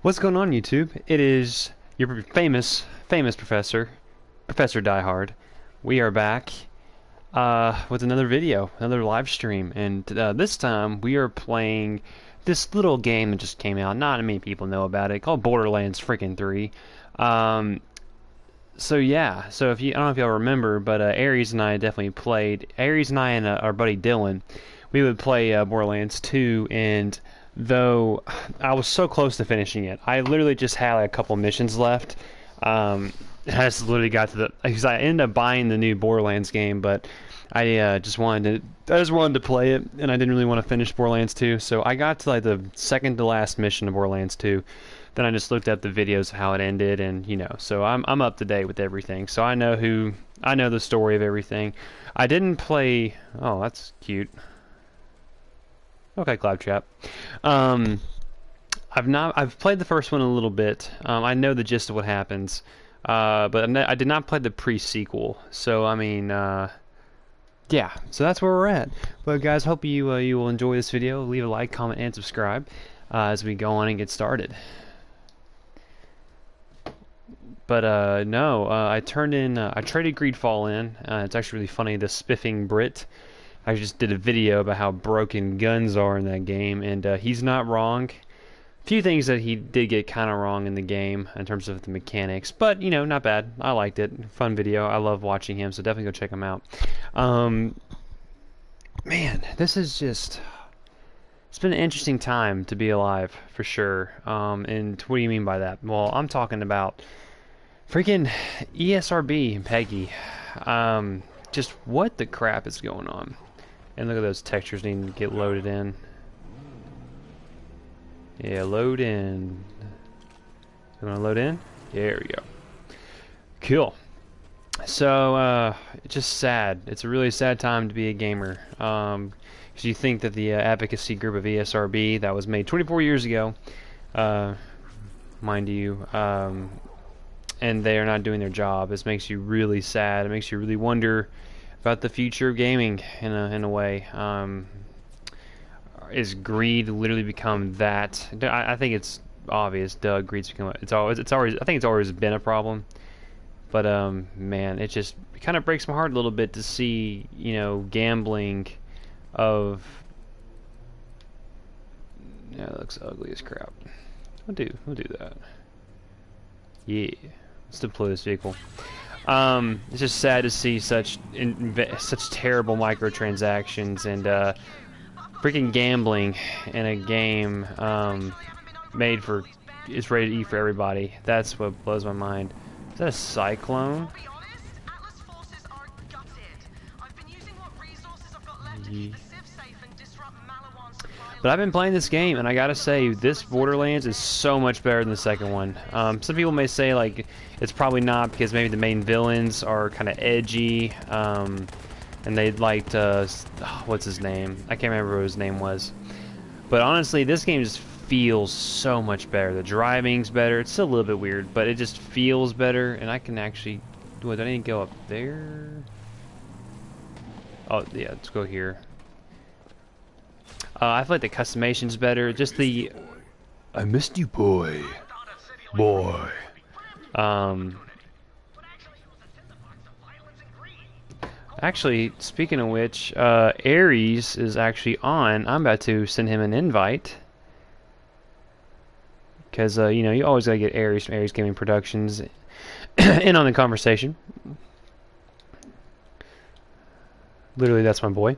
What's going on, YouTube? It is your famous professor, Professor Diehard. We are back with another video, another live stream, and this time we are playing this little game that just came out. Not many people know about it, called Borderlands freaking 3. So yeah, so if you, I don't know if y'all remember, but Aries and I definitely played. Aries and I and our buddy Dylan, we would play Borderlands 2, and though I was so close to finishing it, I literally just had like a couple missions left. I just literally got to the, because I ended up buying the new Borderlands game, but I just wanted to play it, and I didn't really want to finish Borderlands 2. So I got to like the second to last mission of Borderlands 2. Then I just looked at the videos of how it ended, and so I'm up to date with everything. So I know the story of everything. I didn't play. Oh, that's cute. Okay, Claptrap. I've played the first one a little bit. I know the gist of what happens, but I did not play the pre-sequel. So I mean, yeah. So that's where we're at. But guys, hope you will enjoy this video. Leave a like, comment, and subscribe as we go on and get started. But no, I traded Greedfall in. It's actually really funny. The spiffing Brit. I just did a video about how broken guns are in that game, and he's not wrong. A few things that he did get kind of wrong in the game in terms of the mechanics, but not bad. I liked it. Fun video. I love watching him, so definitely go check him out. Man, this is just. It's been an interesting time to be alive, for sure. And what do you mean by that? Well, I'm talking about freaking ESRB and Peggy. Just what the crap is going on? And look at those textures needing to get loaded in. Yeah, load in. You want to load in? There we go. Cool. So, it's just sad. It's a really sad time to be a gamer. Because you think that the advocacy group of ESRB that was made 24 years ago, mind you, and they are not doing their job. This makes you really sad. It makes you really wonder about the future of gaming in a way. Is greed literally become that? I think it's obvious. Greed's become. It's always. I think it's always been a problem. But man, it just kind of breaks my heart a little bit to see gambling of. Yeah, it looks ugly as crap. We'll do that. Yeah. Let's deploy this vehicle. It's just sad to see such terrible microtransactions and freaking gambling in a game made for it's rated E for everybody. That's what blows my mind. Is that a cyclone? Yeah. But I've been playing this game, and I gotta say, this Borderlands is so much better than the second one. Some people may say, like, it's probably not because maybe the main villains are kind of edgy, and they'd like to... what's his name? I can't remember what his name was. But honestly, this game just feels so much better. The driving's better. It's still a little bit weird, but it just feels better, and I can actually... What, do I need to go up there? Oh, yeah, let's go here. I feel like the customation's better. Just the... I missed you, boy. Boy. Actually, speaking of which, Aries is actually on. I'm about to send him an invite. Because, you always gotta get Aries from Aries Gaming Productions in on the conversation. Literally, that's my boy.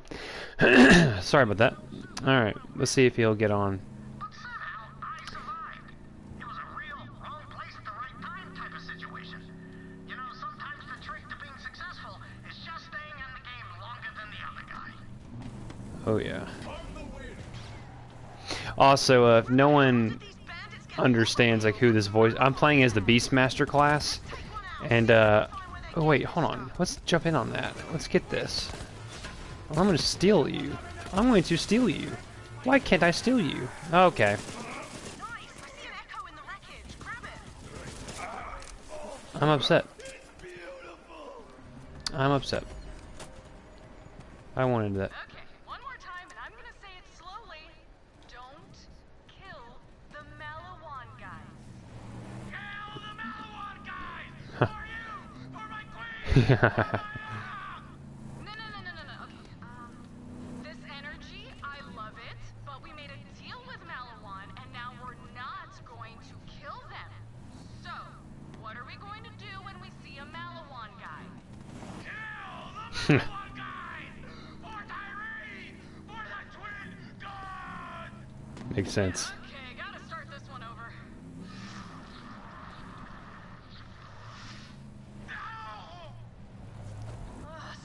Sorry about that. Alright, let's see if he'll get on. Oh yeah. Also, if no one understands like who this voice, I'm playing as the Beastmaster class, and oh wait, hold on. Let's jump in on that. Let's get this. I'm gonna steal you. I'm going to steal you. Why can't I steal you? Okay. I'm upset. I'm upset. I wanted that. Okay, one more time, and I'm gonna say it slowly. Don't kill the Malawan guys. No, no, no, no, no, no. Okay. This energy, I love it, but we made a deal with Malawan, and now we're not going to kill them. So, what are we going to do when we see a Malawan guy? Kill the Malawan guy! For Tyree! For the twin god! Makes sense. Okay, gotta start this one over.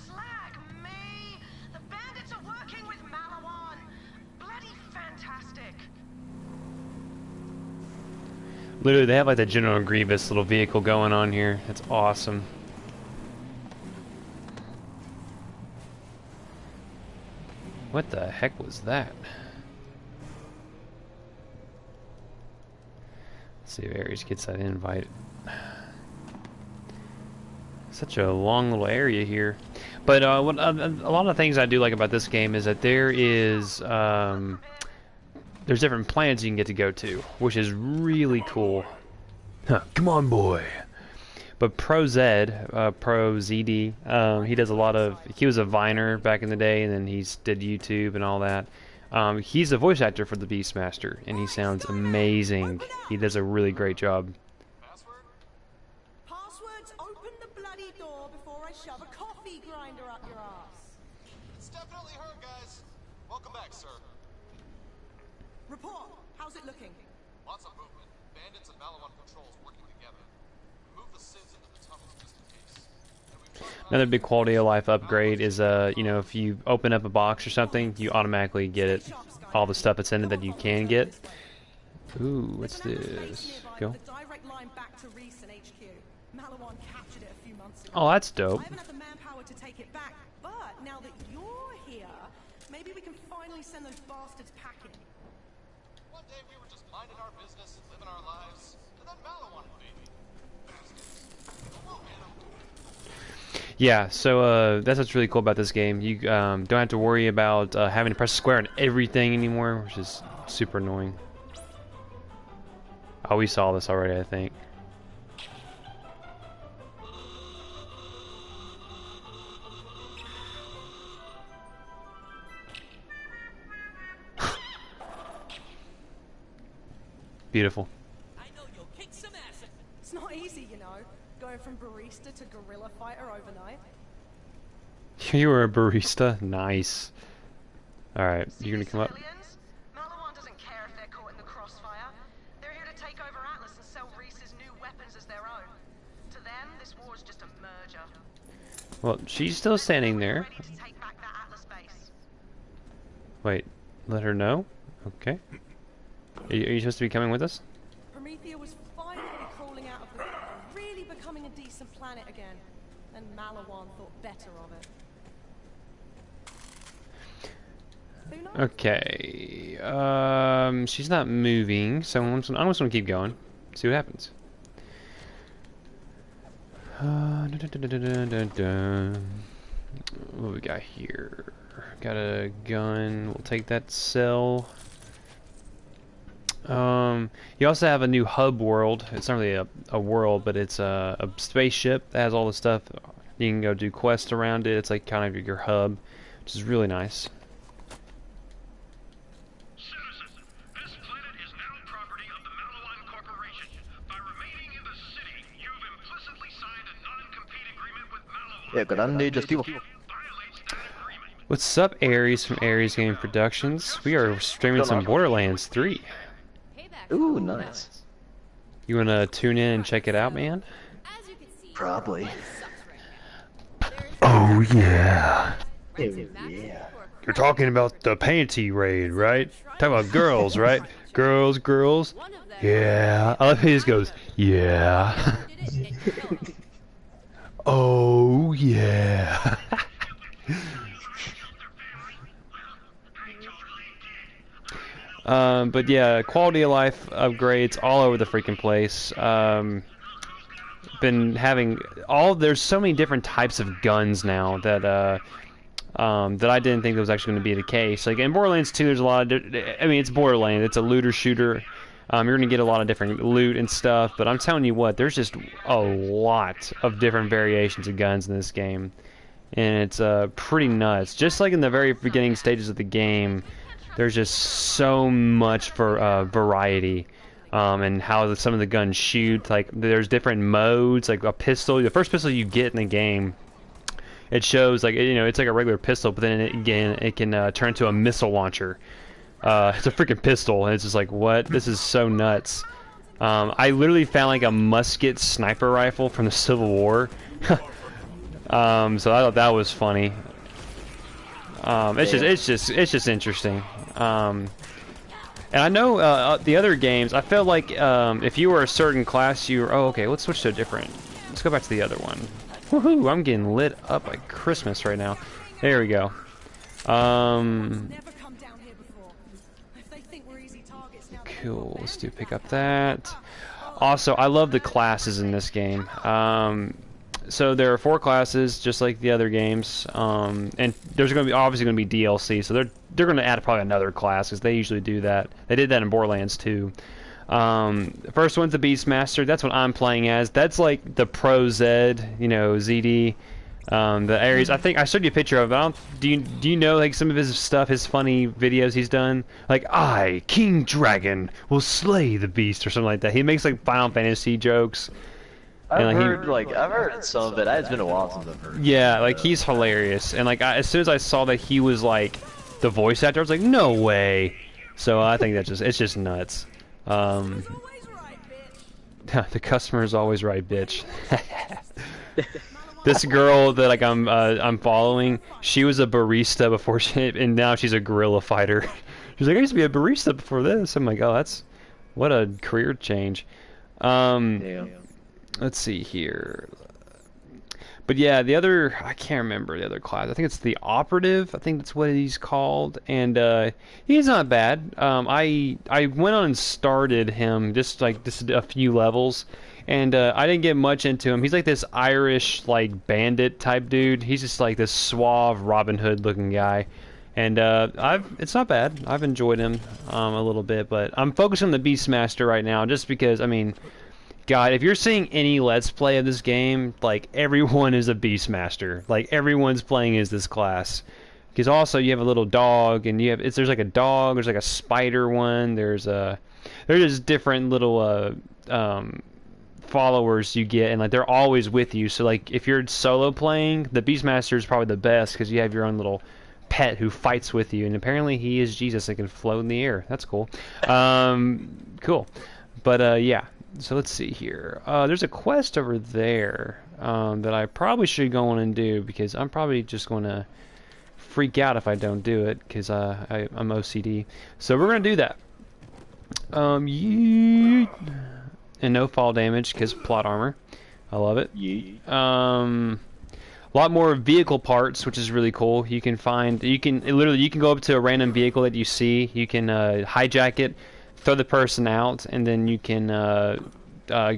Slag me! The bandits are working with Malawan! Bloody fantastic! Literally, they have like the General Grievous little vehicle going on here. It's awesome. What the heck was that? Let's see if Ares gets that invite. Such a long little area here. But a lot of things I do like about this game is that there is there's different planets you can get to go to, which is really cool. Huh, come on, boy. But Pro ZD, he does a lot of. He was a Viner back in the day, and then did YouTube and all that. He's a voice actor for the Beastmaster, and he sounds amazing. He does a really great job. Passwords, open the bloody door before I shove a coffee grinder up your ass. It's definitely her, guys. Welcome back, sir. Report. How's it looking? Lots of movement. Bandits and Malawan patrols working together. Move the sins into the tunnels just in case. Another big quality of life upgrade is, you know, if you open up a box or something, you automatically get it, all the stuff that's in it that you can get. Ooh, what's this? Go. Oh, that's dope. I haven't had the manpower to take it back, but now that you're here, maybe we can finally send those bastards packing. One day we were just minding our business, living our lives, and then Malawan invaded. Bastards. We'll get 'em. Yeah, so that's what's really cool about this game. You don't have to worry about having to press square on everything anymore, which is super annoying. Oh, we saw this already, I think. Beautiful. I know you'll kick some ass. It's not easy, you know, going from barista to guerrilla fighter overnight. You were a barista? Nice. Alright, you're gonna come up. Malawan doesn't care if they're caught in the crossfire. They're here to take over Atlas and sell Reese's new weapons as their own. To them, this war is just a merger. Well, she's still standing there. Ready to take back that Atlas base. Wait, let her know? Okay. Are you supposed to be coming with us? Promethea was finally crawling out of the... really becoming a decent planet again. And Malawan thought better of it. Who knows? Okay. She's not moving, so I'm just gonna keep going. See what happens. What we got here? Got a gun. We'll take that cell. You also have a new hub world. It's not really a world, but it's a spaceship that has all the stuff. You can go do quests around it. It's like kind of your hub, which is really nice. Citizen, this planet is now property of the Malawan Corporation. By remaining in the city, you've implicitly signed a non-compete agreement with Malawan. Yeah, grande gestivo. Violates that agreement. What's up, Ares from Ares Game Productions? We are streaming some Borderlands 3. Ooh, nice. You wanna tune in and check it out, man? Probably. Oh yeah. Oh, yeah. You're talking about the panty raid, right? Talking about girls, right? Girls, girls. Yeah. I love how he just goes, yeah. Oh yeah. But yeah, quality of life upgrades all over the freaking place. Been having there's so many different types of guns now that that I didn't think that was actually going to be the case. Like in Borderlands 2, there's a lot of, I mean, it's Borderlands, it's a looter shooter, You're gonna get a lot of different loot and stuff, but I'm telling you what, there's just a lot of different variations of guns in this game, and it's pretty nuts. Just like in the very beginning stages of the game, there's just so much for variety, and how some of the guns shoot. Like there's different modes, like a pistol. The first pistol you get in the game, it shows like it's like a regular pistol, but then it can turn into a missile launcher. It's a freaking pistol, and it's just like, what? This is so nuts. I literally found like a musket sniper rifle from the Civil War. So I thought that was funny. It's just interesting. And I know the other games, I felt like if you were a certain class, you were... Oh, okay, let's switch to a different... Let's go back to the other one. Woohoo! I'm getting lit up like Christmas right now. There we go. Cool, let's pick up that. Also, I love the classes in this game. So there are 4 classes, just like the other games, and there's obviously going to be DLC, so they're going to add probably another class, because they usually do that. They did that in Borderlands too. The first one's the Beastmaster. That's what I'm playing as. That's like the Pro Zed, ZD. The Ares, I think I showed you a picture of it. Do you know like some of his stuff, his funny videos he's done? Like, I, King Dragon, will slay the beast, or something like that. He makes like Final Fantasy jokes. I've heard some of it. It's been a while since I've heard. Yeah, like he's hilarious, and like as soon as I saw that he was like the voice actor, I was like, no way. So I think it's just nuts. The customer is always right, bitch. This girl that like I'm following, she was a barista before and now she's a guerrilla fighter. She's like, I used to be a barista before this. I'm like, oh, what a career change. Damn. Let's see here. But yeah, I can't remember the other class. I think it's the operative. I think that's what he's called, and he's not bad. I went on and started him just a few levels. And I didn't get much into him. He's like this Irish, like, bandit type dude. He's just like this suave Robin Hood looking guy. And it's not bad. I've enjoyed him a little bit, but I'm focused on the Beastmaster right now just because, I mean, God, if you're seeing any Let's Play of this game, like, everyone is a Beastmaster. Like, everyone's playing as this class. Because also you have a little dog, and there's like a dog, there's like a spider one, there's just different little followers you get, and like they're always with you. So like if you're solo playing, the Beastmaster is probably the best because you have your own little pet who fights with you, and apparently he is Jesus and can float in the air. That's cool. Cool. But yeah, so let's see here. There's a quest over there that I probably should go on and do, because I'm probably just going to freak out if I don't do it, because I'm OCD. So we're going to do that. And no fall damage because plot armor. I love it. A lot more vehicle parts, which is really cool. You can go up to a random vehicle that you see. You can hijack it, throw the person out, and then you can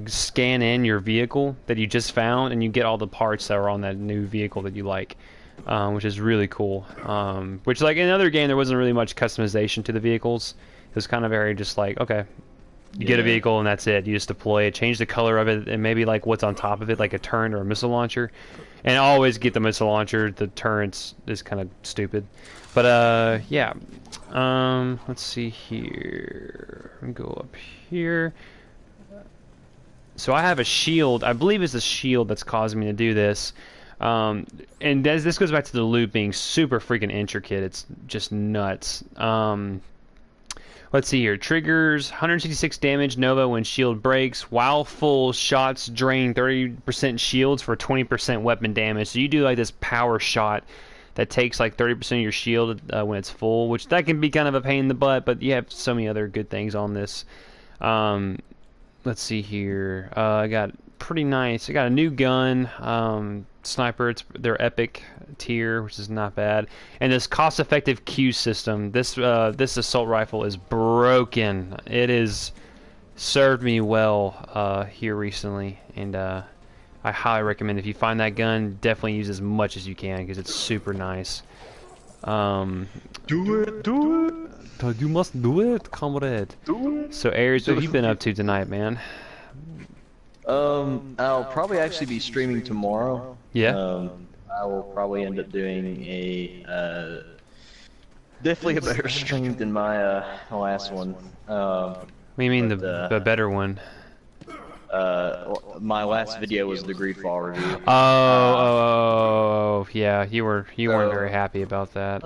scan in your vehicle that you just found, and you get all the parts that are on that new vehicle that you like, which is really cool. Which, like in another game, there wasn't really much customization to the vehicles. It was kind of very just like, okay, you get a vehicle and that's it. You just deploy it, change the color of it, and maybe like what's on top of it, like a turret or a missile launcher. And always get the missile launcher. The turrets is kind of stupid. But yeah. Let's see here. Go up here. So I have a shield. I believe it's the shield that's causing me to do this. And this goes back to the loot being super freaking intricate. It's just nuts. Let's see here. Triggers 166 damage Nova when shield breaks. While full, shots drain 30% shields for 20% weapon damage. So you do like this power shot that takes like 30% of your shield when it's full, which that can be kind of a pain in the butt, but you have so many other good things on this. Let's see here. I got pretty nice. I got a new gun. Sniper. Their epic tier, which is not bad, and this cost-effective Q system. This assault rifle is broken. It has served me well here recently, and I highly recommend, if you find that gun, definitely use as much as you can because it's super nice. Do it. You must do it, comrade. So, Aries, what have you been up to tonight, man? I'll probably actually be streaming tomorrow. Yeah? I will probably end up doing definitely a better stream than my last one. What do you mean the better one? My last video was the Greedfall review. Yeah, you weren't very happy about that.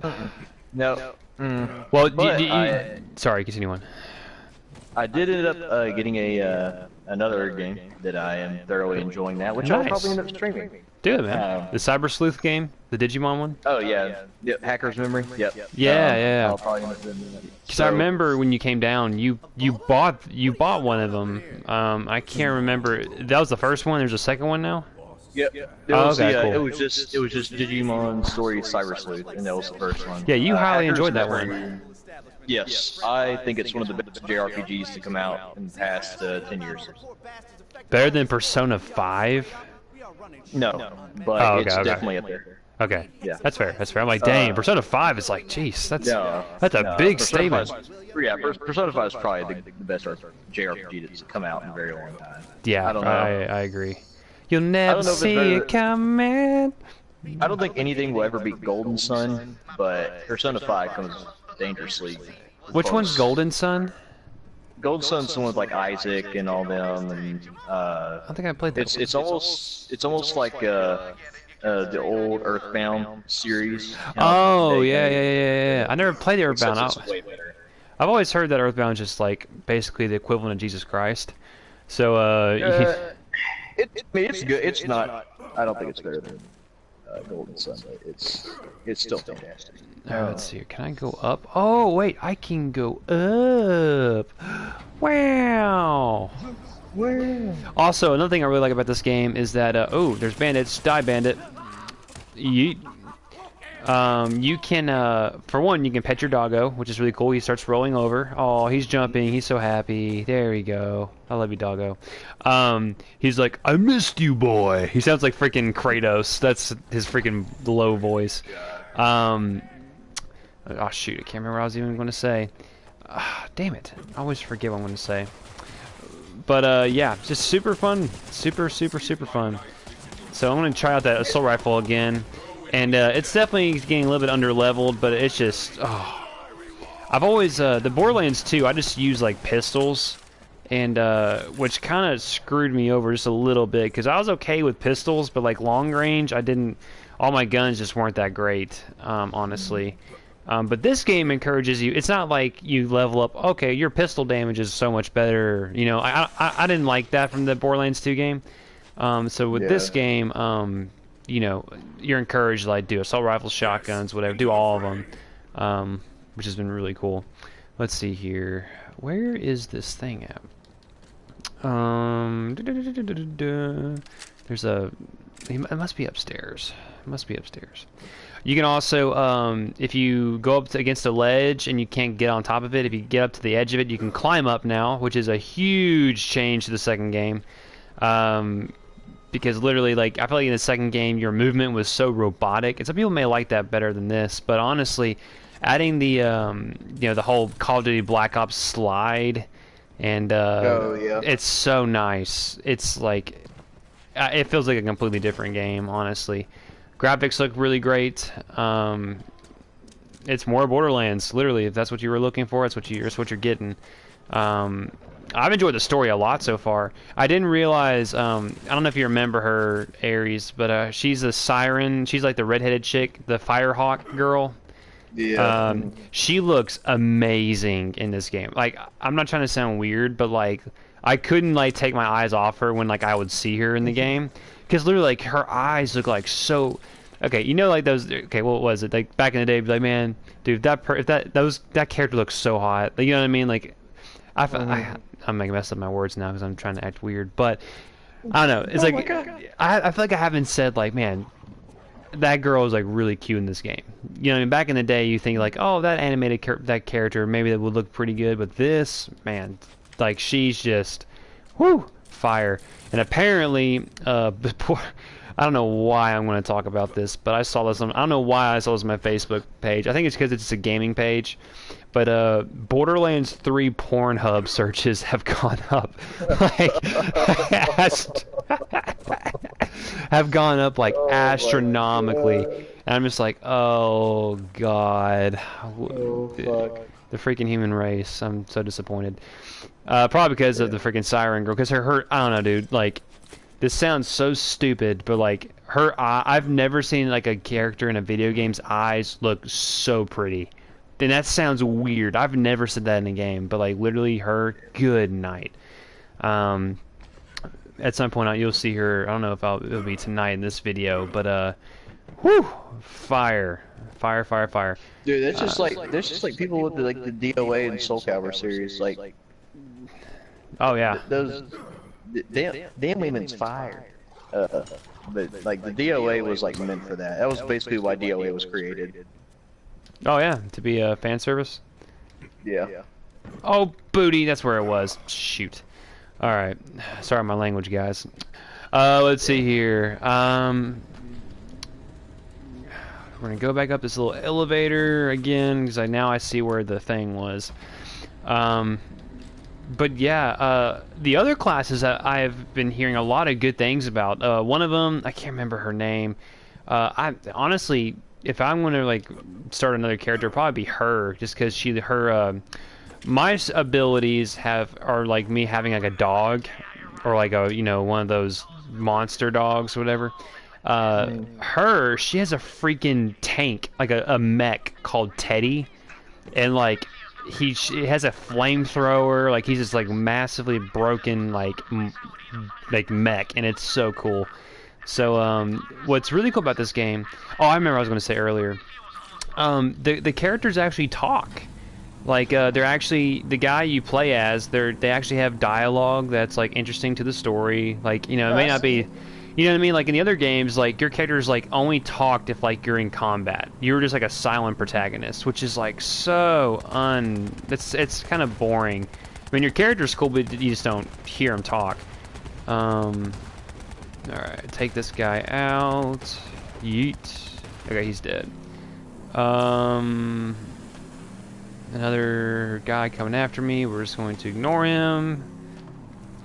No. Well, But sorry, continue on. I did end up getting another game that I am thoroughly enjoying now, which I'll Nice. probably end up streaming. Do it, man. The Cyber Sleuth game, the Digimon one. Oh yeah, yep, Hacker's Memory. Yep. Yeah. I'll probably end up doing that. Because I remember when you came down, you bought one of them. I can't remember. That was the first one. There's a second one now. Yep. It was okay, cool. it was just Digimon Story Cyber Sleuth, and that was the first one. Yeah, you highly Hacker's enjoyed that Memory, one. Yes, I think it's one of the best JRPGs to come out in the past 10 years. Better than Persona 5. No, but Oh, okay, it's okay. definitely up there. Okay, Yeah. That's fair. I'm like, dang, Persona 5 is like, jeez, that's No, a no, big Persona statement. 5 yeah, Persona 5 is probably the best JRPG that's come out in a very long time. Yeah, I don't know. I agree. You'll never know if it's see better- it coming. I don't think anything will ever beat Golden Sun, but Persona 5 comes dangerously Which close. one's Golden Sun? Golden Sun's the one with like Isaac and all them, and I don't think I played that. it's almost like the old Earthbound series. Oh, yeah. I never played Except Earthbound. it's way better. I've always heard that Earthbound is just like basically the equivalent of Jesus Christ. So, I mean, it's good. It's not. I don't think it's better than Golden Sun, but it's still fantastic. let's see here. Can I go up? Oh, wait, I can go up. Wow. Also, another thing I really like about this game is that, oh, there's bandits. Die, bandit. You can, for one, you can pet your doggo, which is really cool. He starts rolling over. Oh, he's jumping. He's so happy. There we go. I love you, doggo. He's like, I missed you, boy. He sounds like freaking Kratos. That's his freaking low voice. Oh, shoot. I can't remember what I was even going to say. Damn it. I always forget what I'm going to say. But, yeah, just super fun. Super fun. So I'm going to try out that assault rifle again. And it's definitely getting a little bit under-leveled, but it's just, oh. I've always, the Borderlands 2, I just use, like, pistols, and, which kind of screwed me over just a little bit, because I was okay with pistols, but, like, long range, all my guns just weren't that great, honestly. But this game encourages you, it's not like you level up, okay, your pistol damage is so much better, you know, I didn't like that from the Borderlands 2 game. So with this game, you know, you're encouraged to like do assault rifles, shotguns, whatever, do all of them, which has been really cool. Let's see here. Where is this thing at? There's a. It must be upstairs. You can also, if you go up against a ledge and you can't get on top of it, if you get up to the edge of it, you can climb up now, which is a huge change to the second game. Because literally, like, I feel like in the second game, your movement was so robotic, and some people may like that better than this. But honestly, adding the, you know, the whole Call of Duty Black Ops slide, and it's so nice. It's like, it feels like a completely different game. Honestly, graphics look really great. It's more Borderlands. Literally, if that's what you were looking for, that's what you're getting. I've enjoyed the story a lot so far. I didn't realize, I don't know if you remember her, Ares, but she's a siren. She's like the redheaded chick, the Firehawk girl. Yeah. She looks amazing in this game. Like, I'm not trying to sound weird, but like, I couldn't like take my eyes off her when like I would see her in the game. Because literally, like, her eyes look like so... Okay, you know, like those... Okay, what was it? Like, back in the day, like, man, dude, that character looks so hot. Like, you know what I mean? Like, I'm making mess up my words now because I'm trying to act weird, but I don't know. It's like I feel like I haven't said like, man, that girl is like really cute in this game. You know, I mean, back in the day, you think like, oh, that animated that character maybe that would look pretty good, but this, man, like she's just, whoo, fire. And apparently, before I don't know why I'm going to talk about this, but I saw this on, I don't know why I saw this on my Facebook page. I think it's because it's a gaming page. But Borderlands 3 Pornhub searches have gone up, like, have gone up like astronomically. And I'm just like, oh god, Oh, fuck. the freaking human race. I'm so disappointed. Probably because of the freaking Siren Girl, because her, I don't know, dude. Like, this sounds so stupid, but like her eye, I've never seen like a character in a video game's eyes look so pretty. And that sounds weird. I've never said that in a game, but like literally her, good night. At some point you'll see her. I don't know if it'll be tonight in this video, but whew, fire, fire, fire, fire. Dude, that's just like people with like the DOA and Soul Calibur series, like Oh yeah. those damn women's fire. But like the DOA was like meant for that. That was basically why DOA was created. Oh yeah, to be a fan service. Yeah. Oh booty, that's where it was. Shoot. All right, sorry my language, guys. Let's see here. We're gonna go back up this little elevator again because now I see where the thing was. But yeah, the other classes that I've been hearing a lot of good things about. One of them, I can't remember her name. I honestly, if I'm gonna like start another character, it'd probably be her, just because my abilities are like me having like a dog, or like a one of those monster dogs, or whatever. She has a freaking tank, like a mech called Teddy, and like he has a flamethrower, like he's just like massively broken like mech, and it's so cool. So what's really cool about this game? Oh, I remember what I was going to say earlier. The characters actually talk. Like they're actually, the guy you play as, they actually have dialogue that's like interesting to the story. Like, it may not be, you know what I mean? Like in the other games, like your characters like only talked if like you're in combat. You were just like a silent protagonist, which is like so it's kind of boring. I mean, your character's cool, but you just don't hear him talk. Alright, take this guy out. Yeet. Okay, he's dead. Another guy coming after me. We're just going to ignore him.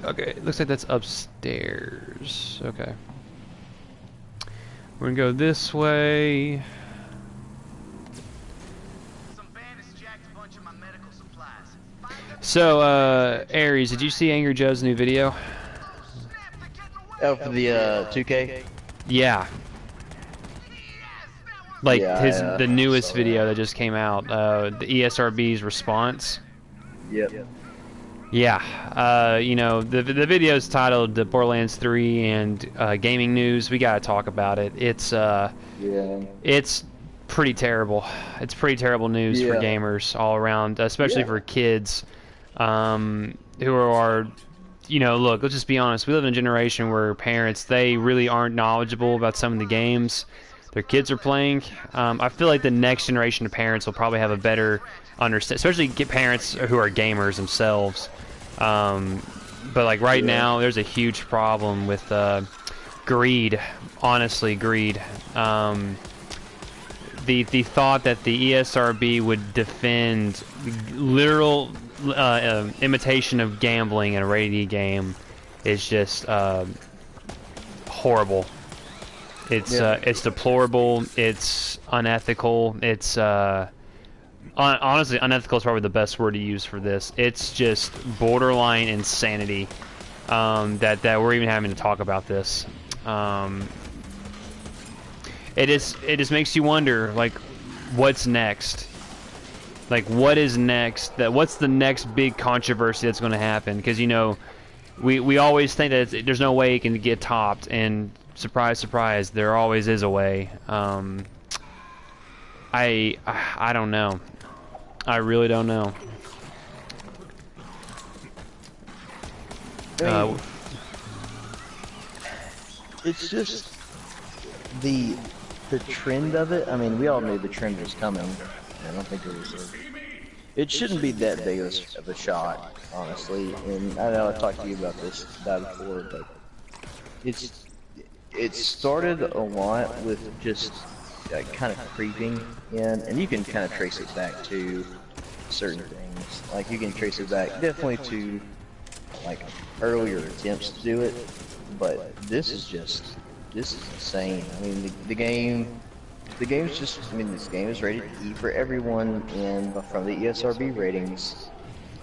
Okay, it looks like that's upstairs. Okay. We're gonna go this way. So, Aries, did you see Angry Joe's new video? Oh, for the 2K. Yeah. Like Yeah, the newest video that just came out, the ESRB's response. Yep. Yeah, the video's titled Borderlands 3 and gaming news. We gotta talk about it. It's it's pretty terrible. It's pretty terrible news for gamers all around, especially for kids who are, look, let's just be honest. We live in a generation where parents, they really aren't knowledgeable about some of the games their kids are playing. I feel like the next generation of parents will probably have a better understand, especially parents who are gamers themselves. But like right now, there's a huge problem with greed. Honestly, greed. The thought that the ESRB would defend literal imitation of gambling in a rated game is just horrible. It's deplorable. It's unethical. It's honestly, unethical is probably the best word to use for this. It's just borderline insanity that we're even having to talk about this. It just makes you wonder, like, what's next? Like, what is next? What's the next big controversy that's going to happen? Because we always think that there's no way it can get topped, and surprise, surprise, there always is a way. I don't know. I really don't know. It's just the trend of it. I mean, we all knew the trend was coming. I don't think it shouldn't be that big of a shot, honestly. And I know I talked to you about this before, but it started a lot with just kind of creeping in, and you can kind of trace it back to certain things. Like you can trace it back definitely to like earlier attempts to do it, but this is insane. I mean, the game's just, I mean, this game is rated E for everyone, and from the ESRB ratings,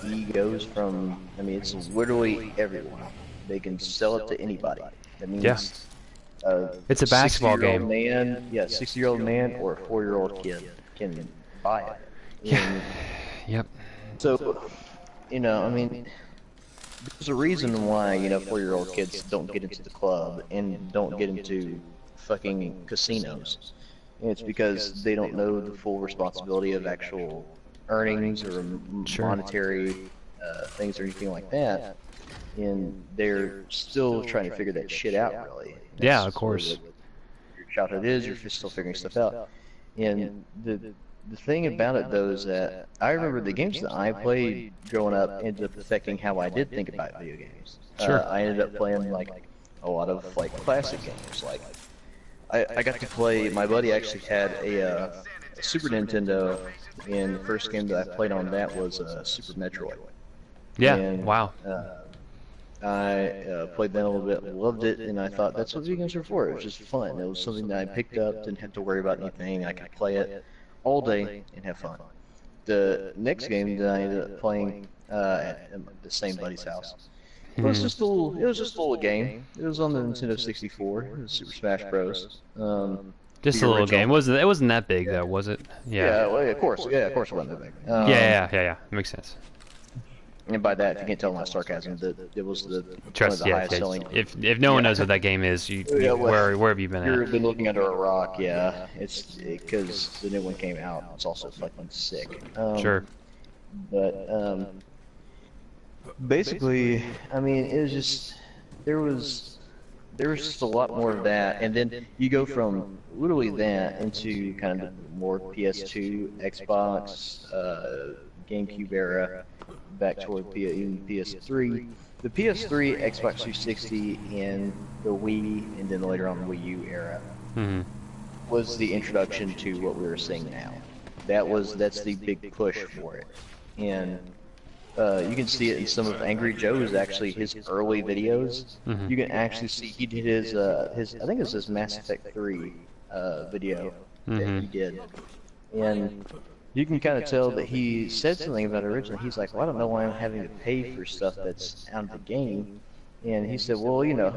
E goes from, I mean, it's literally everyone. They can sell it to anybody. That means Yeah. It's a basketball 60-year-old game. man, yeah, 60-year-old man or a 4-year-old kid can buy it. Yeah. Yep. So, you know, I mean, there's a reason why, you know, 4-year-old kids don't get into the club and don't get into fucking casinos. And it's because they don't know the full responsibility of actual earnings or Sure. monetary things or anything like that. And they're still trying to figure that shit out, really. Yeah, That's of course. what your childhood is, you're still figuring stuff out. And the thing about it, though, is that I remember the games that I played growing up ended up affecting how I did think about video games. Sure. I ended up playing, like, a lot of, like, classic games. Like, I got to play, my buddy actually had a Super Nintendo, and the first game that I played on that was Super Metroid. Yeah. And, Wow. I played that a little bit, loved it, and I thought that's what video games are for. It was just fun. It was something that I picked up, didn't have to worry about anything. I could play it all day and have fun. The next game that I ended up playing at the same buddy's house was just a little. It was just a little game. It was on the Nintendo 64. It was Super Smash Bros. Just the a little original. game. It wasn't that big though, was it? Yeah, well, of course. Yeah, of course it wasn't that big. Yeah. Makes sense. And by that, if you can't tell my sarcasm, it was one of Trust. the Yeah. highest selling. If no one knows what that game is, Yeah, well, where have you been You've at? been looking under a rock, yeah. It's because the new one came out. It's also fucking sick. Sure. But basically, I mean, it was just there was just a lot more of that, and then you go from literally that into kind of more PS2, Xbox, GameCube era, back toward even PS3. The PS3, Xbox 360, and the Wii, and then later on the Wii U era Hmm. was the introduction to what we were seeing now. That's the big push for it, and you can see it in some of Angry Joe's actually his early videos. Mhm. You can actually see he did his I think it was his Mass Effect 3 video that he did, and you can kind of tell that he said something about it originally. He's like, well, I don't know why I'm having to pay for stuff that's out of the game. And he said, well, you know,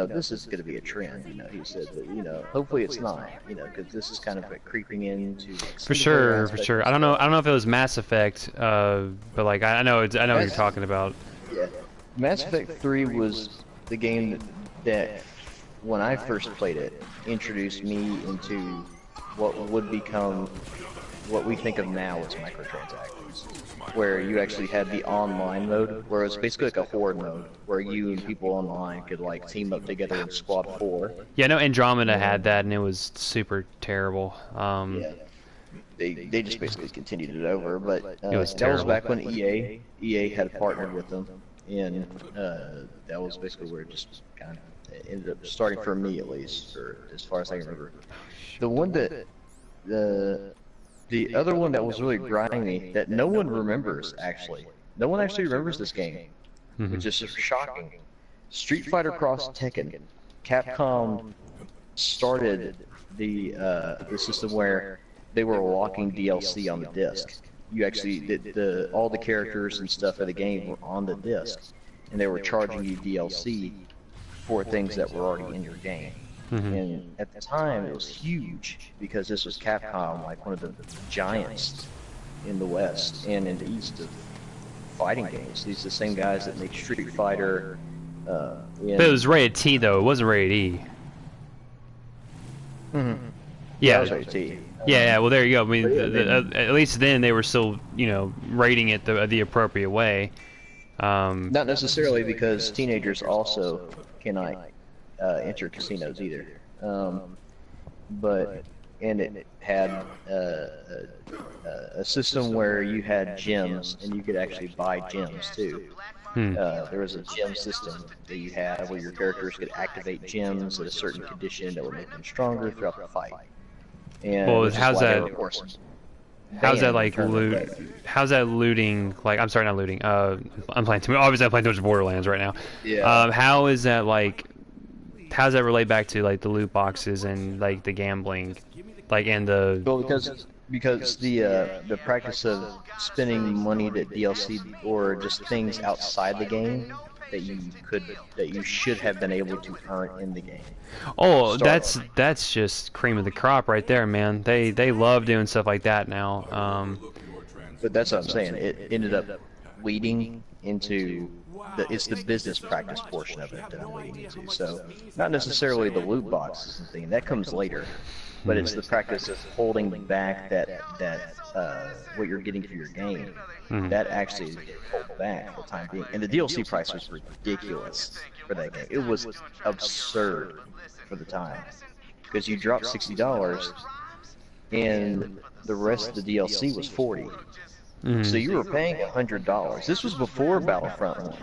this is going to be a trend. You know, he said that, you know, hopefully it's not, you know, because this is kind of like creeping into like, For sure. I don't know if it was Mass Effect, but like I know what you're talking about. Yeah, Mass Effect 3 was the game that when I first played it, introduced me into what would become what we think of now as microtransactions, where you actually had the online mode, where it was basically like a horde mode, where you and people online could like team up together in squad 4. Yeah, no, Andromeda had that, and it was super terrible. Yeah, they just basically continued it over, but It was that was terrible. back when EA had partnered with them, and that was basically where it just kind of ended up starting for me at least, or as far as I can remember. The one that the other one that was really grinding me that no one remembers actually. No one actually remembers this game, which is shocking. Street Fighter Cross Tekken. Capcom started the system where they were locking DLC on the disc. You actually all the characters and stuff of the game were on the disc, and they were charging you DLC for things that were already in your game. And at the time, it was huge because this was Capcom, like one of the giants in the West and in the East of fighting games. These are the same guys that make Street Fighter. But it was rated T though. It wasn't rated E. Yeah. That was rated T. Yeah. Well, there you go. I mean, at least then they were still, you know, rating it the appropriate way. Not necessarily because teenagers also cannot enter casinos either. But it had a system where you had gyms and you could actually buy gyms too. There was a gem system that you had where your characters could activate gems at a certain condition that would make them stronger throughout the fight. And Well, which is how's why they that? were, of course, How's that banned like from loot? the- How's that looting? Like, I'm sorry, not looting. I'm playing too. Obviously, I'm playing too much Borderlands right now. Yeah. How is that like? How does that relate back to like the loot boxes and like the gambling, like and the? Well, because the practice of spending money that DLC or just things outside the game that you should have been able to earn in the game. Oh, Start. that's just cream of the crop right there, man. They love doing stuff like that now. But that's what I'm saying. It ended up leading into it's the business practice portion of it that I'm leading into. So not necessarily the loot boxes and thing that comes later, but it's the practice of holding back that what you're getting for your game. That actually pulled back for the time being. And the DLC price was ridiculous for that game. It was absurd for the time because you dropped $60 and the rest of the DLC was $40. So you were paying $100. This was before Battlefront 1,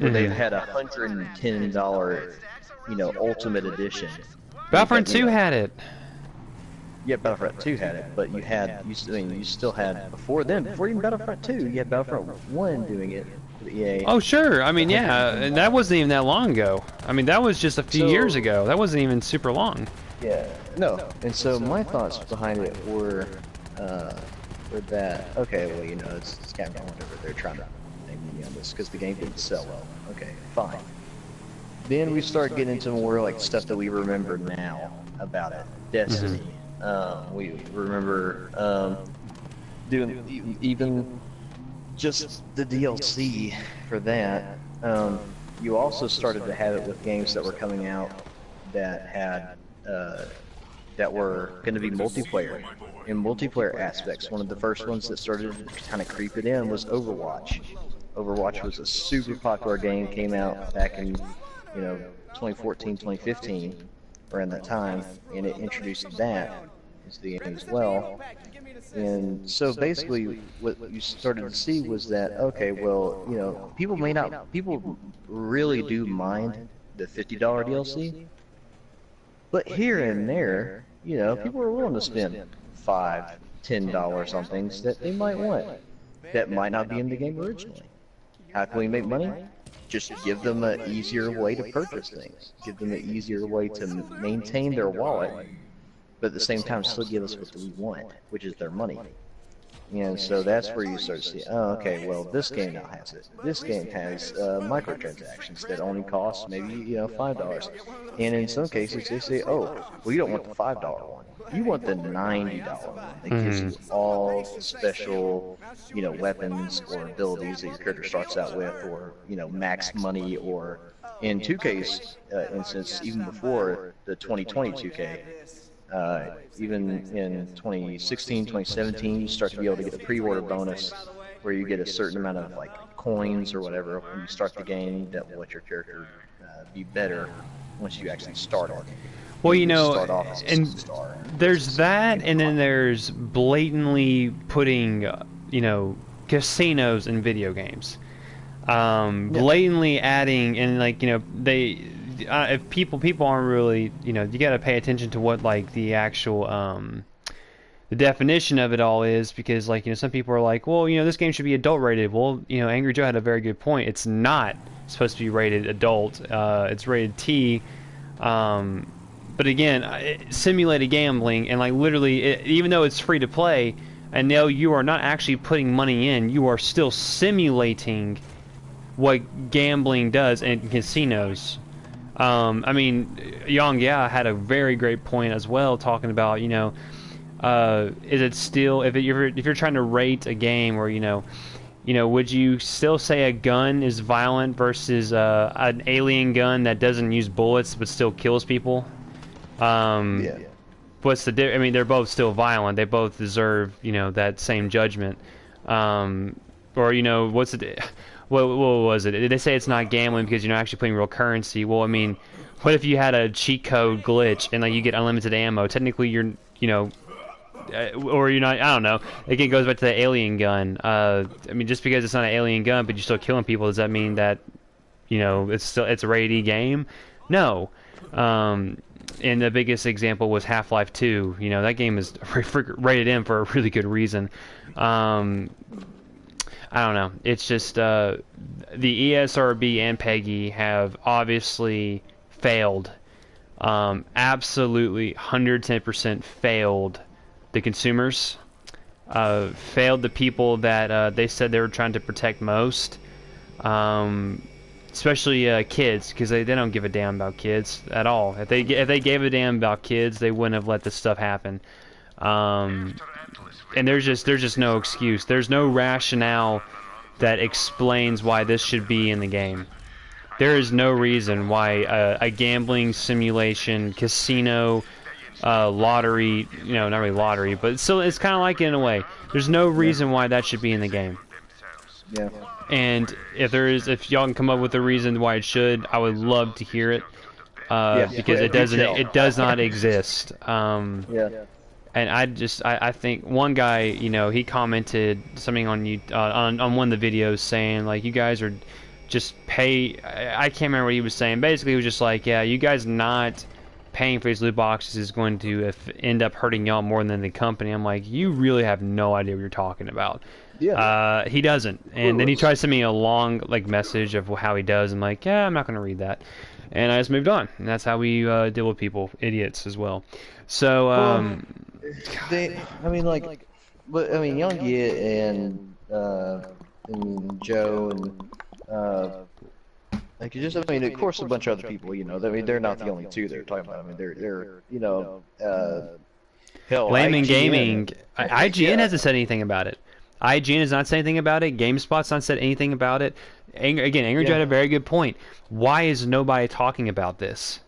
where they had a $110, Ultimate Edition. Battlefront 2 had it. Yeah, Battlefront 2 had it, but you still had before even Battlefront 2, you had Battlefront 1 doing it with EA. Oh sure, I mean yeah, and that wasn't even that long ago. I mean that was just a few years ago. That wasn't even super long. Yeah, no. And so my thoughts behind it were that okay, well it's Capcom, whatever. They're trying to make money on this because the game didn't sell well. Okay, fine. Then we start getting into more like stuff that we remember now about it. Destiny. We remember doing even just the DLC for that. You also started to have it with games that were coming out that had that were going to be multiplayer. In multiplayer aspects, one of the first ones that started to kind of creep it in was Overwatch. Overwatch was a super popular game, came out back in 2014, 2015, around that time, and it introduced that into the game as well. And so basically, what you started to see was that okay, well, people really do mind the $50 DLC, but here and there, people are willing to spend $5, $10 on things that they might want, that might not be in the game originally. How can we make money? Just give them an easier way to purchase things. Give them an easier way to maintain their wallet, but at the same time still give us what we want, which is their money. And so that's where you start to see, oh, okay, well, this game now has it. This game has microtransactions that only cost maybe, $5. And in some cases, they say, oh, well, you don't want the $5 one. You want the $90 one that gives you all special, weapons or abilities that your character starts out with, or, max money, or in 2K's instance, even before the 2020 2K, even in 2016, 2017, you start to be able to get a pre-order bonus where you get a certain amount of coins or whatever when you start the game that will let your character be better once you actually start on it. Well, Start off as a and star. there's that, and then there's blatantly putting, casinos in video games. Blatantly adding, and they, if people aren't really, you gotta pay attention to what the actual, the definition of it all is, because some people are like, well, this game should be adult rated. Well, Angry Joe had a very good point. It's not supposed to be rated adult. It's rated T. But again, simulated gambling, and literally, even though it's free to play, and now you are not actually putting money in, you are still simulating what gambling does in casinos. I mean, Yang had a very great point as well, talking about, is it still, if you're trying to rate a game, or would you still say a gun is violent versus an alien gun that doesn't use bullets but still kills people? What's the I mean, they're both still violent. They both deserve, that same judgment. Or what's the what was it? Did they say it's not gambling because you're not actually putting real currency? Well, I mean, what if you had a cheat code glitch and you get unlimited ammo? Technically, you're or you're not. I don't know. Again, it goes back to the alien gun. I mean, just because it's not an alien gun, but you're still killing people, does that mean that it's a rated E game? No. And the biggest example was Half-Life 2. That game is rated M for a really good reason. I don't know. It's just the ESRB and PEGI have obviously failed. Absolutely 110% failed the consumers. Failed the people that they said they were trying to protect most. Especially kids, because they don't give a damn about kids at all. If they gave a damn about kids, they wouldn't have let this stuff happen. And there's just no excuse. There's no rationale that explains why this should be in the game. There is no reason why a gambling simulation, casino, lottery, not really lottery, but still it's kind of like it in a way. There's no reason why that should be in the game. Yeah. And if y'all can come up with a reason why it should, I would love to hear it. Because it does not exist. Yeah. And I think one guy, he commented something on one of the videos saying like, you guys are just pay. I can't remember what he was saying. Basically, he was just like, yeah, you guys not paying for these loot boxes is going to end up hurting y'all more than the company. I'm like, you really have no idea what you're talking about. Yeah. He doesn't. And then he tries to send me a long message of how he does. I'm like, yeah, I'm not going to read that. And I just moved on. And that's how we deal with people, idiots as well. So, Young Git and Joe and of course, a bunch of other people. They're not the only two they're talking about. I mean, they're hell. Layman IGN, Gaming. IGN hasn't said anything about it. IGN has not said anything about it. GameSpot's not said anything about it. Angry Joe had a very good point. Why is nobody talking about this?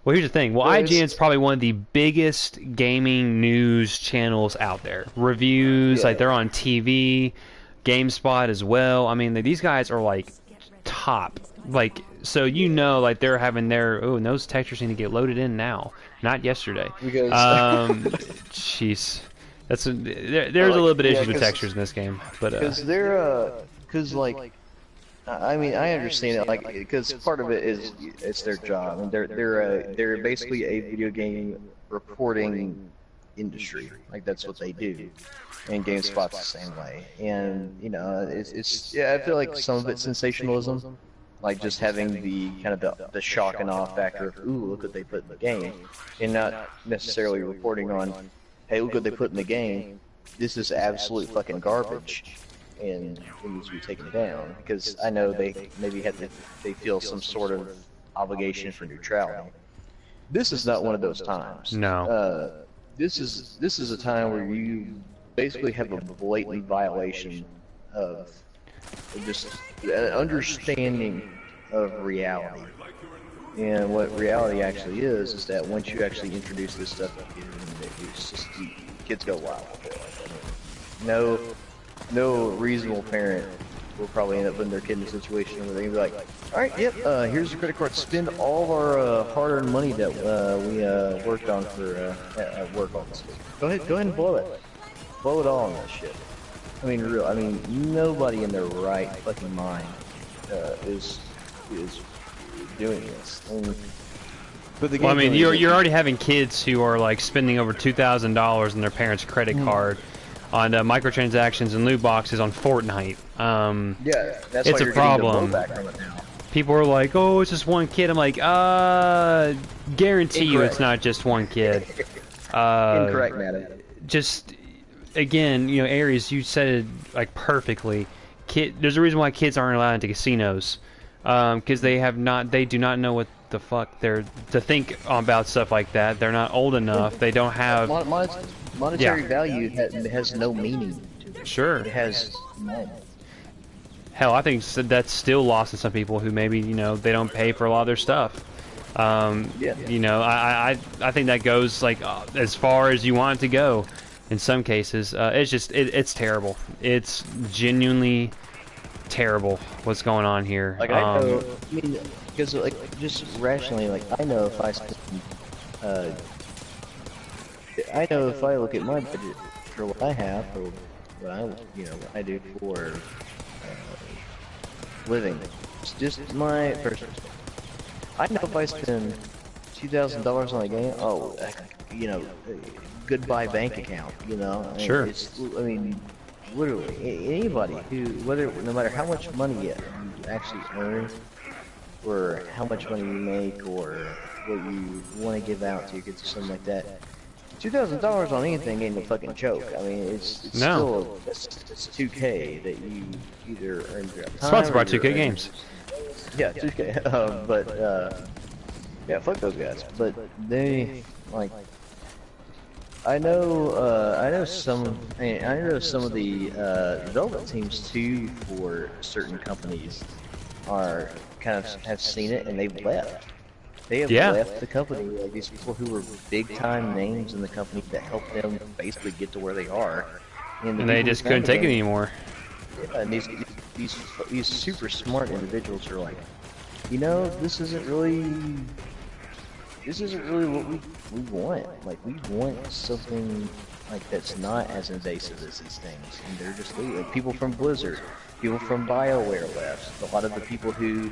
Well, here's the thing. Well, IGN's probably one of the biggest gaming news channels out there. Reviews, they're on TV, GameSpot as well. I mean, these guys are top. So they're having and those textures need to get loaded in now, not yesterday. Because jeez, there's a little bit of issues with textures in this game, but I understand it, because part of it is it's their job. I mean, they're basically a video game reporting industry. That's what they do. And GameSpot's the same way. And I feel like some of it's sensationalism, just having the kind of the shock and awe factor of, ooh, look what they put in the game, and not necessarily reporting on, hey, look what they put in the game. This is absolute fucking garbage. And it needs to be taken down, because I know they maybe they feel some sort of obligation for neutrality. This is not one of those times. No. This is a time where you basically have a blatant violation of just an understanding of reality. And what reality actually is that once you actually introduce this stuff, it's just kids go wild. No reasonable parent will probably end up putting their kid in a situation where they can be like, all right, yep, here's your credit card. Spend all of our hard-earned money that we worked on for at work all this week. Go ahead and blow it. Blow it all on that shit. Nobody in their right fucking mind is doing this. You're already having kids who are spending over $2,000 on their parents' credit card on microtransactions and loot boxes on Fortnite. That's it's why a problem. From it now. People are like, oh, it's just one kid. I'm like, guarantee you it's not just one kid. Incorrect, madam. Just, again, Aries, you said it perfectly. There's a reason why kids aren't allowed into casinos. Because they do not know what the fuck to think about stuff like that. They're not old enough. They don't have... Monetary value has no meaning. Sure. It has none. Hell, I think that's still lost to some people who maybe, they don't pay for a lot of their stuff. I think that goes, as far as you want it to go in some cases. It's terrible. It's genuinely terrible what's going on here. I know, because, just rationally, I know if I spend, I know if I look at my budget for what I have, or what I, what I do for living, it's just my personal. I know if I spend $2,000 on a game, oh, goodbye bank account, Sure. I mean, literally, anybody who, no matter how much money you actually earn, or how much money you make, or what you want to give out to your kids or something like that, $2,000 on anything ain't a fucking joke. I mean, it's No. still, it's 2K that you either earn throughout time. Sponsored by or 2K Games. Yeah, 2K. Yeah, fuck those guys. But they, like, I know some of the development teams too for certain companies are kind of have seen it and they've left. They have left the company. Like these people who were big time names in the company that helped them basically get to where they are, And they just couldn't take it anymore. Yeah, and these super smart individuals are like, this isn't really what we want. Like, we want something like that's not as invasive as these things. And they're just leaving. Like, people from Blizzard, people from BioWare left. A lot of the people who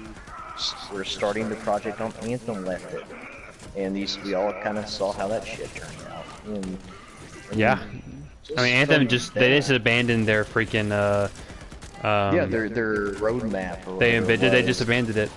were starting the project on Anthem left it. And we all kind of saw how that shit turned out. And Yeah. I mean, Anthem they just abandoned their freaking yeah, their roadmap. Or they just abandoned it.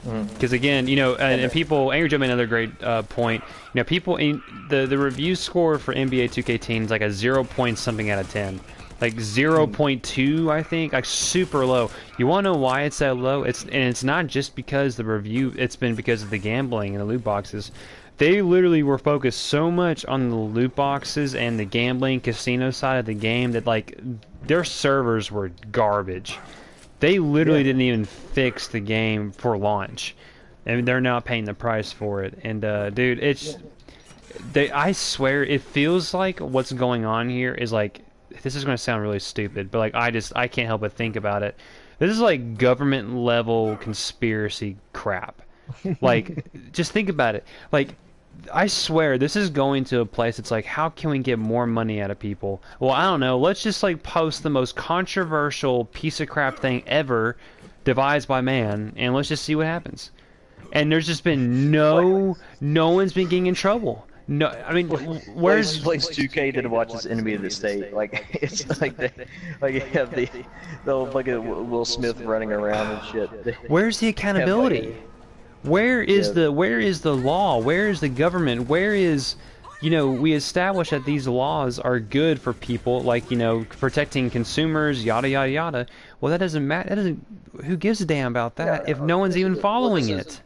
Because again, and people, Angry Joe made another great point. People in the review score for NBA 2K10 is like a 0 point something out of 10, like 0.2, I think, like super low. You want to know why it's that low? It's not just because the review. It's been because of the gambling and the loot boxes. They literally were focused so much on the loot boxes and the gambling casino side of the game that like their servers were garbage. They literally didn't even fix the game for launch, and they're now paying the price for it. And dude, I swear, it feels like what's going on here is like, this is going to sound really stupid, but like I can't help but think about it. This is like government level conspiracy crap. Like, just think about it. Like, I swear, this is going to a place that's like, how can we get more money out of people? Well, I don't know. Let's just like post the most controversial piece of crap thing ever devised by man, and let's just see what happens. And there's just been no one's been getting in trouble. No, I mean, where's plays 2K to watch his enemy of the state? Like, it's like you have the fucking Will Smith running around and shit. Where's the accountability? Where is the law? Where is the government? Where is, we establish that these laws are good for people, like, protecting consumers, yada yada yada. Well, that doesn't matter. Who gives a damn about that if no one's even following it?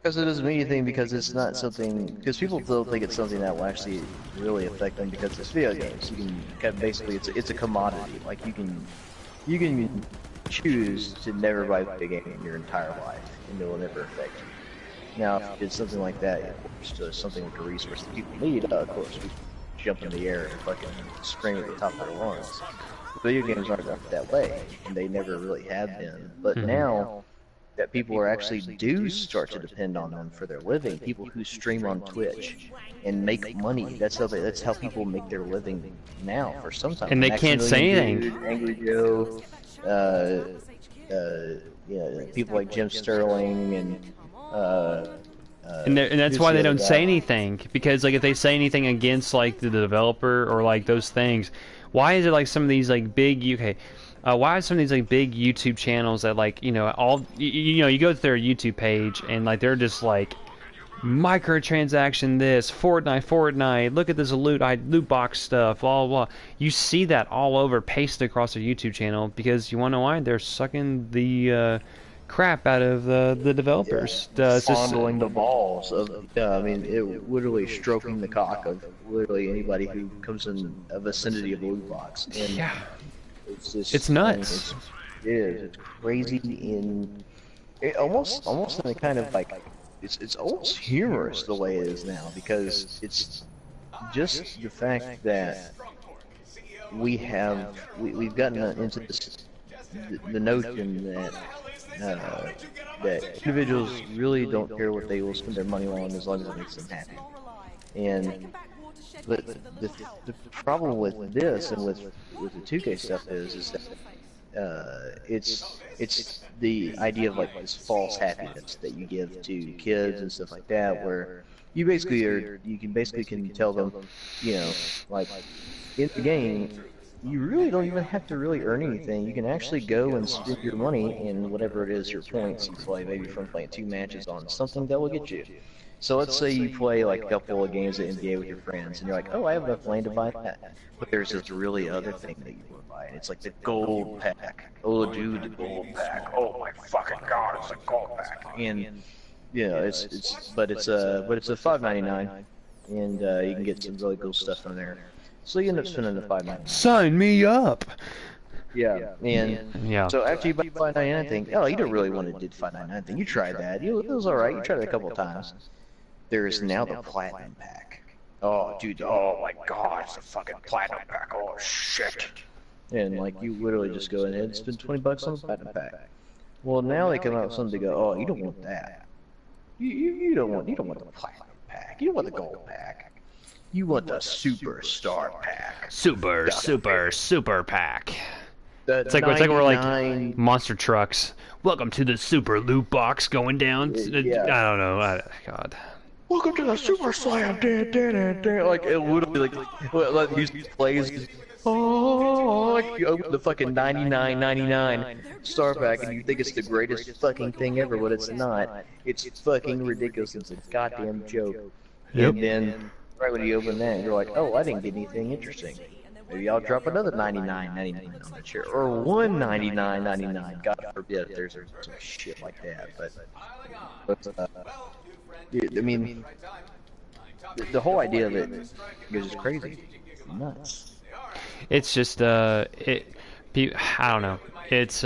Because it doesn't mean anything, because it's not something. Because people don't think it's something that will actually really affect them, because it's video games. You can basically it's a commodity. Like you can choose to never buy a game in your entire life, and it will never affect you. Now, if it's something like that, of course, there's something like a resource that people need, of course, we jump in the air and fucking scream at the top of their lungs. Video games aren't that way, and they never really have been. But now that people are actually do start to depend on them for their living, people who stream on Twitch and make money, that's how people make their living now for some time. And they can't say anything. Angry Joe, people like Jim Sterling and that's why they don't say anything, because like if they say anything against like the developer or like those things, why is it like some of these like big why are some of these like big YouTube channels that like you go to their YouTube page and like they're just like microtransaction this, Fortnite, look at this loot box stuff, blah blah blah. You see that all over, pasted across their YouTube channel, because you want to know why? They're sucking the crap out of the developers. Fondling the balls of, literally stroking the cock of literally anybody who comes in a vicinity of a loot box. And it's nuts. It's crazy almost in a kind of like, it's almost humorous the way it is now, because it's just the fact that we've gotten into the notion that individuals really don't care what they will spend their money on as long as it makes them happy. And shed But bits of the the, little help. the problem with this and with the 2K stuff is that it's the idea of like this false happiness that you give to kids and stuff like that, where you basically can tell them, you know, like in the game, you really don't even have to really earn anything. You can actually go and spend your money in whatever it is your points you play, maybe from playing 2 matches on something that will get you. So let's say you play like a couple of games of NBA with your friends, and you're like, oh, I have enough money to buy that. But there's this really other thing that you want to buy, and it's like the gold pack. Oh, dude, the gold pack. Oh my fucking god, it's a gold pack. And you know, it's a $5.99, and you can get some really cool stuff in there. So you end up spending the $5.99. Sign me up. Yeah, and Yeah. so after you buy the $5.99 thing, oh, you don't really want to do the $5.99 thing. You tried that. It was all right. You tried it a couple of times. There is now the platinum pack. Oh, dude. Oh my God, it's the fucking platinum pack. Oh shit. And like you literally just go ahead and spend $20 on the platinum pack. Well, now they come out with something to go. Oh, you don't want that. You don't want the platinum pack. You don't want the gold pack. You want the superstar pack. Super pack. It's like we're like monster trucks. Welcome to the super loot box going down. Yeah. I don't know. God. Welcome to the Super Slam. Like it literally like music plays. Oh, like you open the fucking $99.99 star pack and you think it's the greatest fucking thing ever, but it's not. It's fucking ridiculous. It's a goddamn joke. Yep. And then right when you open that, you're like, oh, I didn't get anything interesting. Maybe I'll drop another $99.99 on the chair, or $199.99. God forbid if there's some shit like that. But I mean, the whole idea of it is just crazy. It's nuts. It's just I don't know. It's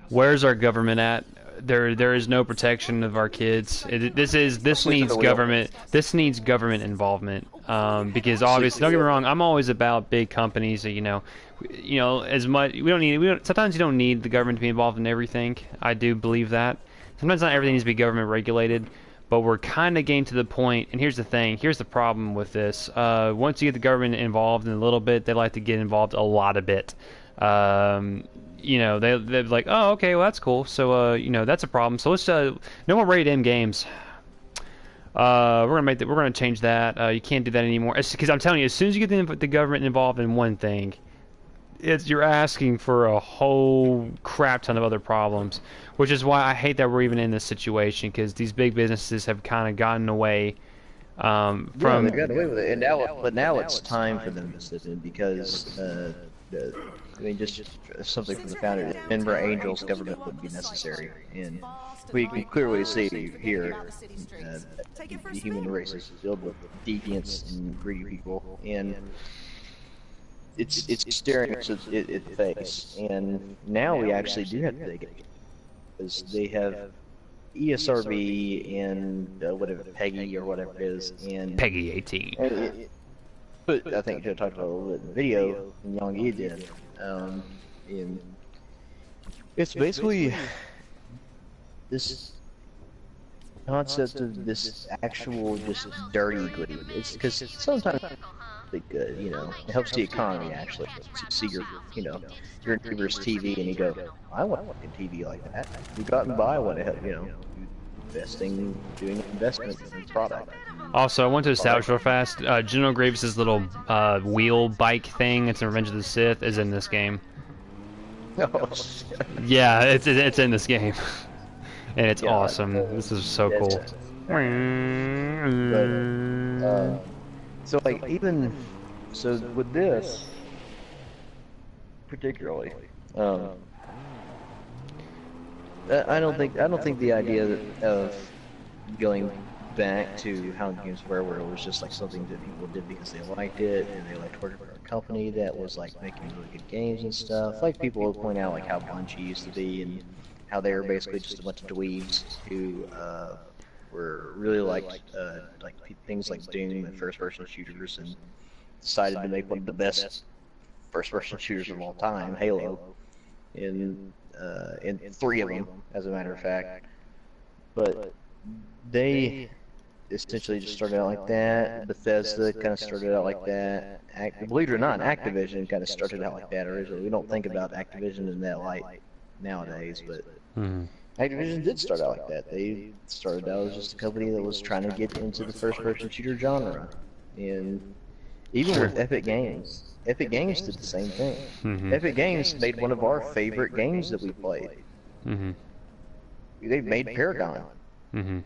where's our government at? There is no protection of our kids. This needs government. This needs government involvement. Because obviously, don't get me wrong, I'm always about big companies. You know, as much sometimes you don't need the government to be involved in everything. I do believe that. Sometimes not everything needs to be government regulated. But we're kind of getting to the point, and here's the thing, here's the problem with this. Once you get the government involved in a little bit, they like to get involved a lot of bit. You know, they're like, oh, okay, well, that's cool. So, you know, that's a problem. So let's, no more rated M games. We're gonna change that. You can't do that anymore. Because I'm telling you, as soon as you get the government involved in one thing, you're asking for a whole crap ton of other problems, which is why I hate that we're even in this situation, because these big businesses have kind of gotten away from. Yeah, they got away with it, and now it's time for them to step in, because I mean, just something from the founder, Denver Angels government would be necessary, and we can clearly see here the human race is filled with deviants and greedy people, and it's staring us in the face. And now we actually do have to take it, because they have ESRB and whatever, Peggy or whatever it is, and Peggy 18. But I think I talked about it a little bit in the video, and Young E did. And it's basically this concept of this actual just dirty greed. It's because sometimes it's good, you know, it helps the economy actually. To see your, you know, your neighbor's TV and you go, I want a fucking TV like that. You go out and buy one, you know, doing investment in product. Also, I want to establish real fast, General Grievous' little wheel bike thing, it's in Revenge of the Sith, is in this game. Oh, shit. Yeah, it's in this game. And it's Yeah, awesome. This is so cool. So like so with this particularly, I don't think the idea of going back to how games were, where it was just like something that people did because they liked it and they liked working for a company that was like making really good games and stuff. Like people would point out like how Bungie used to be and how they were basically just a bunch of dweebs who were really like things like Doom and first-person shooters, and decided to make one of the best first-person shooters of all time, Halo, in 3 of them, as a matter of fact. But essentially just started out like that. Bethesda kind of started out like that. Believe it or not, Activision kind of started out like that originally. We don't think about Activision in that light nowadays, but Mhm. Activision did start out like that. They started out as just a company that was trying to get into the first-person shooter genre, and even Sure. with Epic Games did the same thing. Mhm. Epic Games made one of our favorite games that we played. Mhm. They made Paragon, Mhm.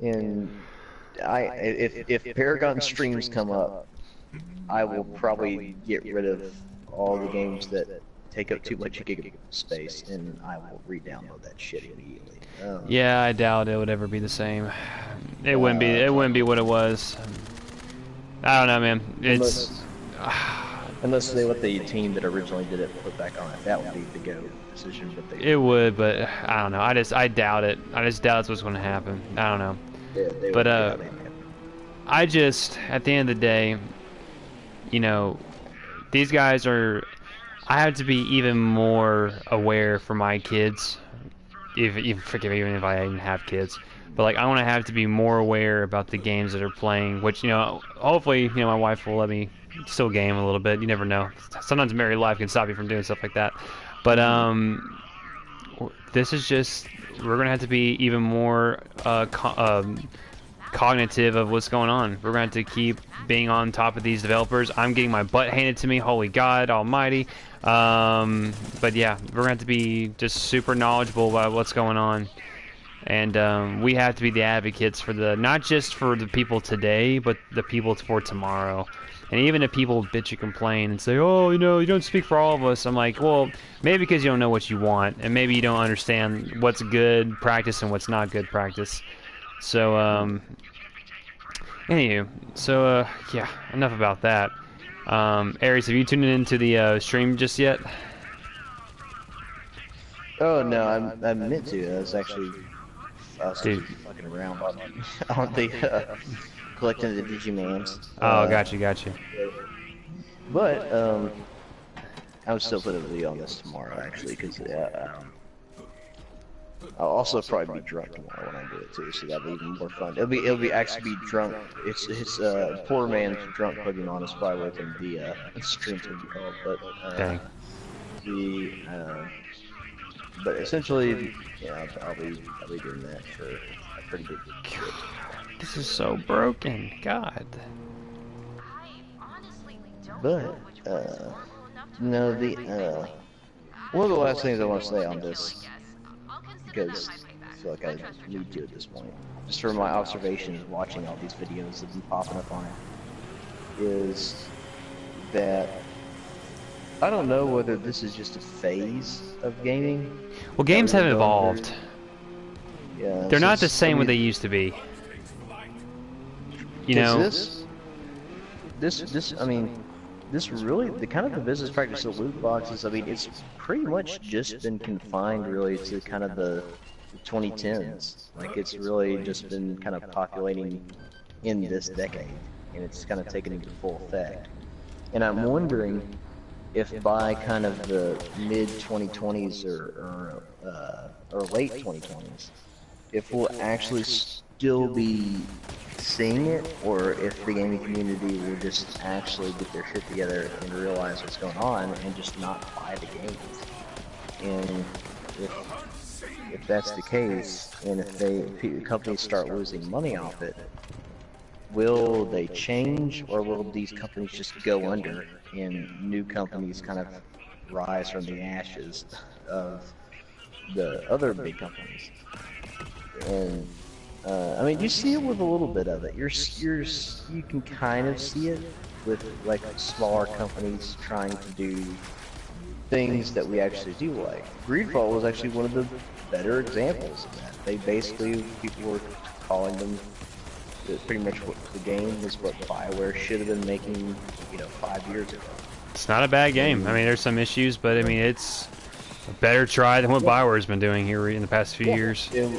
and if Paragon streams come up, I will probably get rid of all the games that take up too much gig space, and I will re-download that shit immediately. Yeah, I doubt it would ever be the same. It wouldn't be. It wouldn't be what it was. I don't know, man. It's. Unless they let the team that originally did it put back on it, that would be the go decision. But they, It would, but I don't know. I doubt it. I just doubt it's what's going to happen. I don't know. they But would, I just, at the end of the day, you know, these guys are. I have to be even more aware for my kids. Even forgive me, even if I even have kids. But like, I want to have to be more aware about the games that are playing. Which hopefully, my wife will let me still game a little bit. You never know. Sometimes married life can stop you from doing stuff like that. But this is just we're gonna have to be even more cognitive of what's going on. We're going to have to keep being on top of these developers. I'm getting my butt handed to me. Holy God Almighty! But yeah, we're going to have to be just super knowledgeable about what's going on. And we have to be the advocates for not just for the people today, but the people for tomorrow. And even if people bitch and complain and say, oh, you don't speak for all of us, I'm like, well, maybe because you don't know what you want, and maybe you don't understand what's good practice and what's not good practice. So, anywho, so, yeah, enough about that. Aries, have you tuned into the stream just yet? Oh no, I meant to. I was actually Dude. fucking around on the collecting the Digimans. Oh, got you. But I would still put a video on this tomorrow actually, because I'll also probably be drunk tomorrow when I do it too, so that'll be even more fun. It'll be actually be drunk. It's poor man's drunk Pokemon is probably what the stream's gonna be called, but Dang. but essentially, yeah, I'll be doing that for a pretty good bit. This is so broken. God. But no, one of the last things I want to say on this, because I feel like I need to at this point, just from my observations watching all these videos that have been popping up on it, is that I don't know whether this is just a phase of gaming. Well, games have evolved. Yeah, They're not the same what they used to be. You know. I mean, this really, the kind of the business practice of loot boxes, I mean, it's pretty much just been confined really to kind of the 2010s. Like, it's really just been kind of populating in this decade, and it's kind of taken into full effect. And I'm wondering if by kind of the mid-2020s or late 2020s, if we'll actually still be seeing it, or if the gaming community will just actually get their shit together and realize what's going on and just not buy the games. And if that's the case, and if companies start losing money off it, will they change, or will these companies just go under and new companies kind of rise from the ashes of the other big companies? And I mean, you see it with a little bit of it. You can kind of see it with like smaller companies trying to do things that we actually do like. Greedfall was actually one of the better examples of that. They basically, people were calling them pretty much what the game was what BioWare should have been making, 5 years ago. It's not a bad game. I mean, there's some issues, but I mean, it's a better try than what BioWare's been doing here in the past few years. And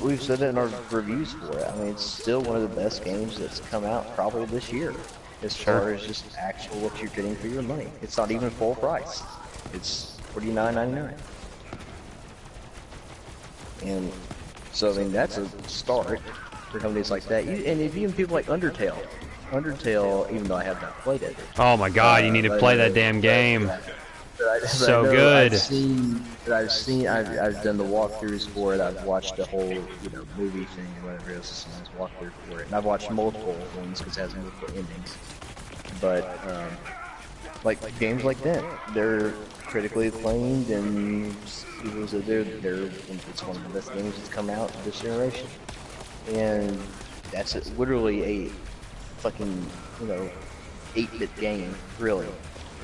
we've said it in our reviews for it. I mean, it's still one of the best games that's come out probably this year, as far as just actual what you're getting for your money. It's not even full price. It's $49.99. And so, I mean, that's a start. for companies like that. And even people like Undertale. Undertale, even though I have not played it. Oh my God, you need to play that damn game. So good. I've done the walkthroughs for it. I've watched the whole, movie thing, whatever it is, walkthrough for it. And I've watched multiple ones because it has multiple endings. But, like games like that, they're critically acclaimed, and people say it's one of the best games that's come out this generation. And that's literally a fucking, 8-bit game, really.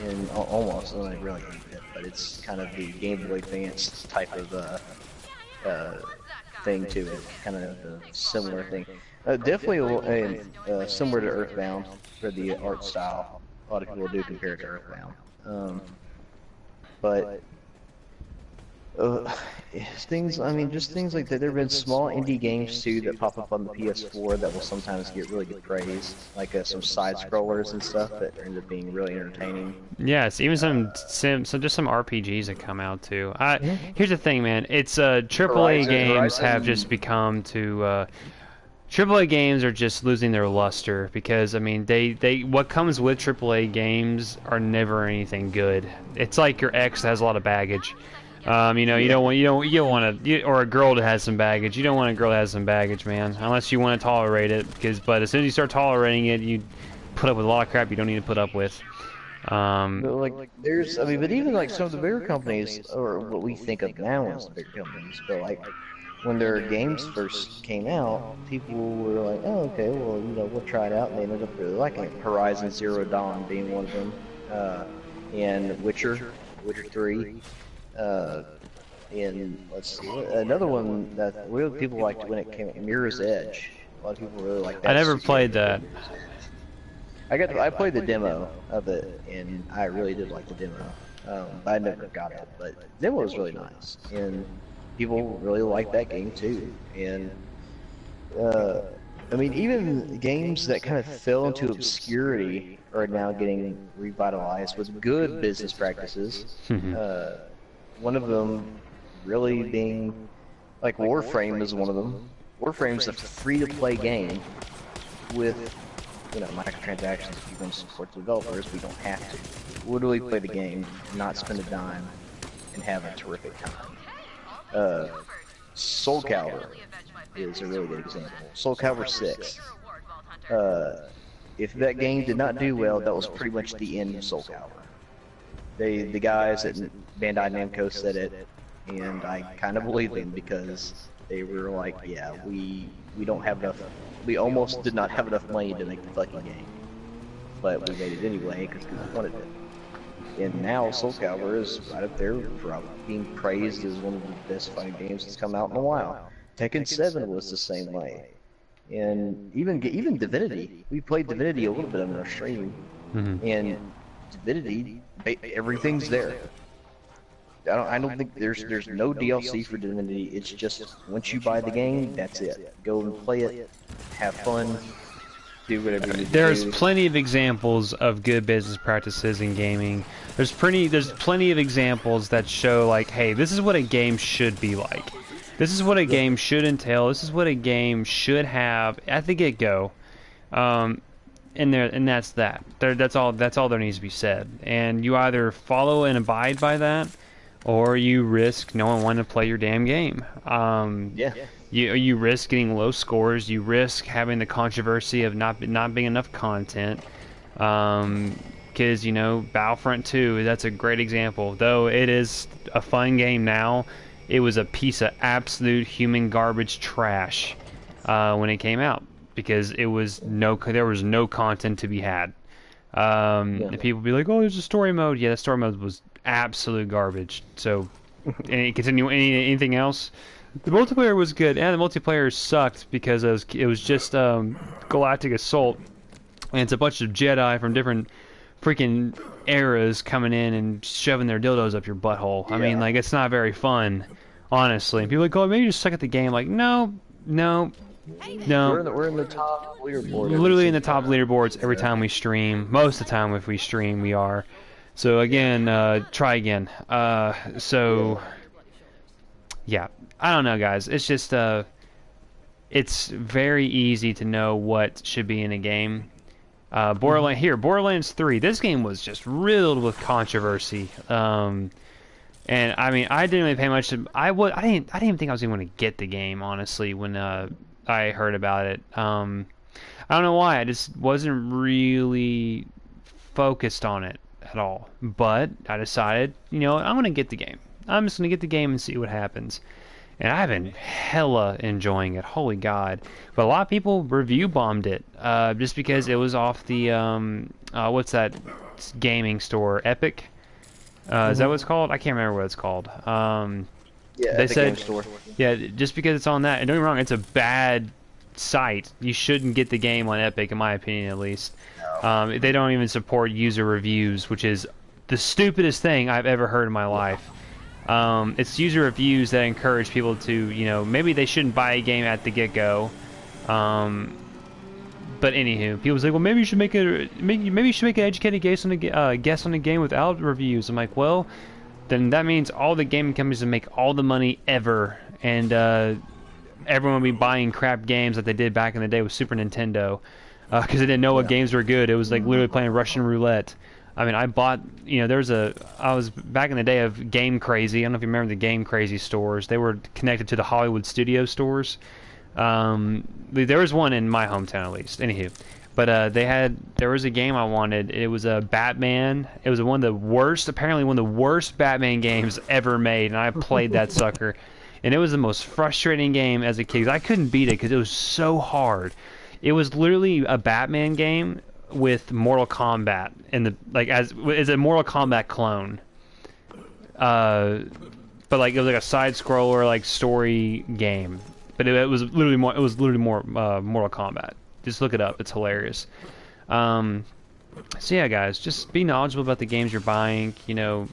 And almost, not really 8-bit, but it's kind of the Game Boy Advance type of thing to it, kind of a similar thing. Definitely similar to Earthbound for the art style. A lot of people do compare it to Earthbound. But things like that. There have been small indie games too that pop up on the PS4 that will sometimes get really good praise, like some side scrollers and stuff that end up being really entertaining. Yes, even some RPGs that come out too. Here's the thing, man. It's AAA games have just become to AAA games are just losing their luster because I mean they what comes with AAA games are never anything good. It's like your ex has a lot of baggage. You don't want to, or a girl that has some baggage. You don't want a girl that has some baggage, man, unless you want to tolerate it. But as soon as you start tolerating it, you put up with a lot of crap you don't need to put up with. But even like some of the bigger companies, or what we think of now as the bigger companies, but like when their games first came out, people were like, oh, okay, well, we'll try it out, and they ended up really liking it. Horizon Zero Dawn being one of them, and Witcher 3. And let's see, another one that really people liked when it came out, Mirror's Edge. A lot of people really like that. I never played that. I played the demo of it, and I really did like the demo. I never got it, but the demo was really nice, and people really liked that game too. And even games that kind of fell into obscurity are now getting revitalized with good business practices. One of them really being, like, Warframe is one of them. Warframe's a free-to-play game with, microtransactions. If you're going to support the developers, we don't have to. Literally play the game, not spend a dime, and have a terrific time. Soul Calibur is a really good example. Soul Calibur 6. If that game did not do well, that was pretty much the end of Soul Calibur. The guys at Bandai Namco said it, and I kind of believe them because they were like, yeah, we don't have enough, we almost did not have enough money to make the fucking game, but we made it anyway because people wanted it. And now Soul Calibur is right up there for being praised as one of the best fighting games that's come out in a while. Tekken 7 was the same way, and even Divinity. We played Divinity a little bit on our stream, and Divinity, everything's there. I don't think there's no DLC for Divinity. It's just once you buy the game, that's it. Go and play it, have fun, do whatever you need to do. There's plenty of examples of good business practices in gaming. There's plenty of examples that show like, hey, this is what a game should be like. This is what a game should entail. This is what a game should have at the get-go. And that's that. That's all there needs to be said. And you either follow and abide by that, or you risk no one wanting to play your damn game. You risk getting low scores. You risk having the controversy of not being enough content. Because Battlefront 2, that's a great example. Though it is a fun game now, it was a piece of absolute human garbage trash when it came out. Because there was no content to be had. And people be like, "Oh, there's a story mode." Yeah, the story mode was absolute garbage. So, anything else? The multiplayer was good, and the multiplayer sucked because it was just Galactic Assault, and it's a bunch of Jedi from different freaking eras coming in and shoving their dildos up your butthole. I mean, like, it's not very fun, honestly. And people are like, "Oh, maybe you just suck at the game." Like, no. We're in the top leaderboard. Literally in the top leaderboards every time we stream. Most of the time, if we stream, we are. So again, try again. Yeah, I don't know, guys. It's just it's very easy to know what should be in a game. Borderlands 3. This game was just riddled with controversy. And I mean, I didn't really pay much. I didn't even think I was even going to get the game, honestly, when I heard about it. I don't know why. I just wasn't really focused on it at all. But I decided, you know, I'm going to get the game. I'm just going to get the game and see what happens. And I've been hella enjoying it. Holy God. But a lot of people review bombed it just because it was off the, what's that gaming store? Epic? Is that what it's called? I can't remember what it's called. Yeah, they Epic said, Game Store. yeah, just because it's on that, and don't get me wrong, it's a bad site. You shouldn't get the game on Epic, in my opinion, at least. They don't even support user reviews, which is the stupidest thing I've ever heard in my life. It's user reviews that encourage people to, you know, maybe they shouldn't buy a game at the get-go. But anywho, people say, well, maybe you should make maybe you should make an educated guess on the game without reviews. I'm like, well, then that means all the gaming companies will make all the money ever, and everyone will be buying crap games like they did back in the day with Super Nintendo, because they didn't know what games were good. It was like literally playing Russian roulette. I mean, I bought, you know, I was back in the day of Game Crazy. I don't know if you remember the Game Crazy stores. They were connected to the Hollywood studio stores. There was one in my hometown, at least. Anywho, but there was a game I wanted. It was a Batman. It was apparently one of the worst Batman games ever made, and I played that sucker. And it was the most frustrating game as a kid. I couldn't beat it because it was so hard. It was literally a Batman game with Mortal Kombat as a Mortal Kombat clone. But like it was like a side scroller like story game. But it was literally more Mortal Kombat. Just look it up. It's hilarious. So yeah, guys, just be knowledgeable about the games you're buying. You know,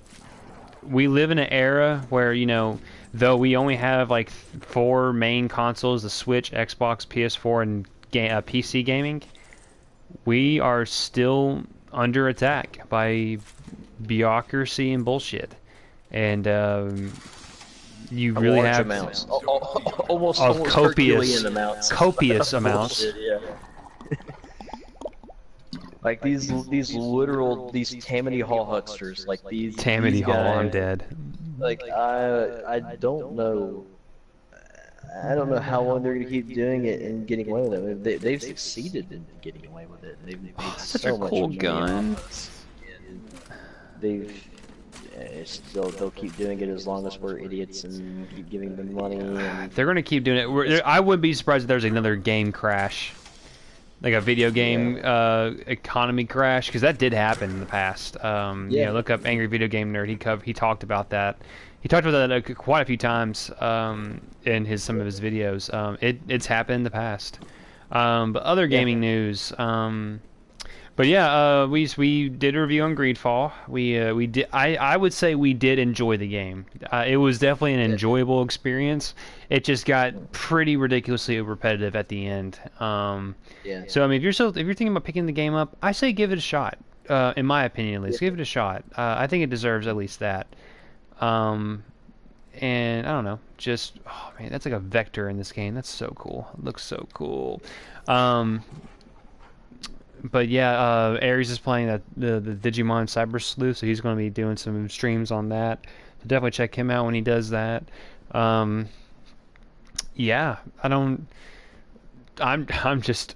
we live in an era where, you know, though we only have like 4 main consoles, the Switch, Xbox, PS4, and PC gaming, we are still under attack by bureaucracy and bullshit. And you really large have amounts. Almost copious Herculean amounts. copious amounts. Bullshit, yeah. Like these Tammany Hall hucksters, like these Tammany Hall, guys, I'm dead. Like I don't know. I don't know how long they're gonna keep doing it and getting away with it. I mean, they've succeeded in getting away with it. They've made Such so a much cool money gun. off it. They'll keep doing it as long as we're idiots and keep giving them money. And They're gonna keep doing it. I wouldn't be surprised if there's another game crash, like a video game economy crash, because that did happen in the past. You know, look up Angry Video Game Nerd. He talked about that. He talked about that quite a few times in some of his videos. It's happened in the past. But other gaming news. But yeah, we did a review on Greedfall. We did. I would say we did enjoy the game. It was definitely an enjoyable experience. It just got pretty ridiculously repetitive at the end. So I mean, if you're thinking about picking the game up, I say give it a shot. In my opinion, at least, give it a shot. I think it deserves at least that. And I don't know, just oh man, that's like a vector in this game. That's so cool. It looks so cool. But yeah, Aries is playing the Digimon Cyber Sleuth, so he's going to be doing some streams on that. So definitely check him out when he does that. Yeah, I'm just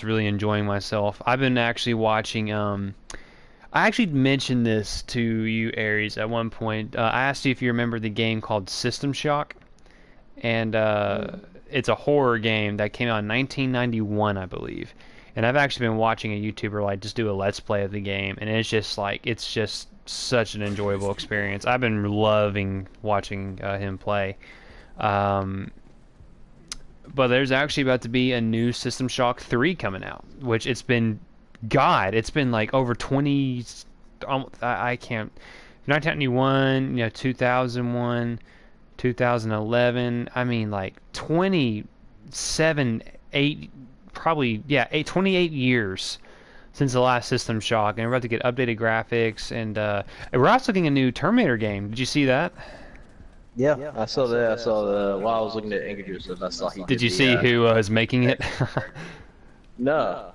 really enjoying myself. I've been actually watching. I actually mentioned this to you, Aries, at one point. I asked you if you remember the game called System Shock, and it's a horror game that came out in 1991, I believe. And I've actually been watching a YouTuber like just do a Let's Play of the game, and it's just such an enjoyable experience. I've been loving watching him play. But there's actually about to be a new System Shock 3 coming out, which it's been like over 20, I can't, 1991, 2001, 2011, I mean like 27, 8, probably, 28 years since the last System Shock, and we're about to get updated graphics, and we're also getting a new Terminator game. Did you see that? Yeah, I saw that. I saw the while I was looking at Angry Joseph, I saw he Did did you see who is making it? No.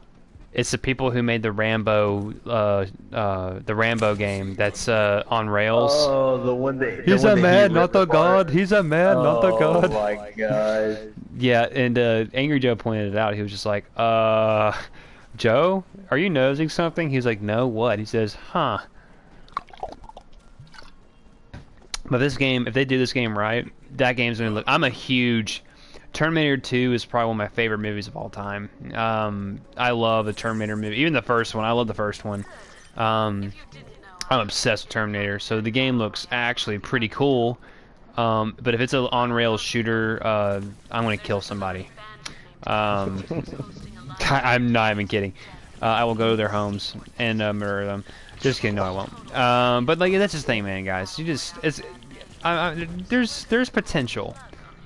It's the people who made the Rambo game that's on Rails. Oh, the one that He's a man, not ripped the apart. god. He's a man, not the Oh god. my god. Yeah, and Angry Joe pointed it out. He was just like, Joe, are you nosing something? He's like, no, what? He says, huh. But this game, if they do this game right, that game's gonna look. I'm a huge. Terminator 2 is probably one of my favorite movies of all time. I love the Terminator movie, even the first one. I love the first one. I'm obsessed with Terminator, so the game looks actually pretty cool. But if it's an on-rails shooter, I'm gonna kill somebody. I'm not even kidding. I will go to their homes and murder them. Just kidding, no, I won't. But like that's the thing, man, guys. There's potential.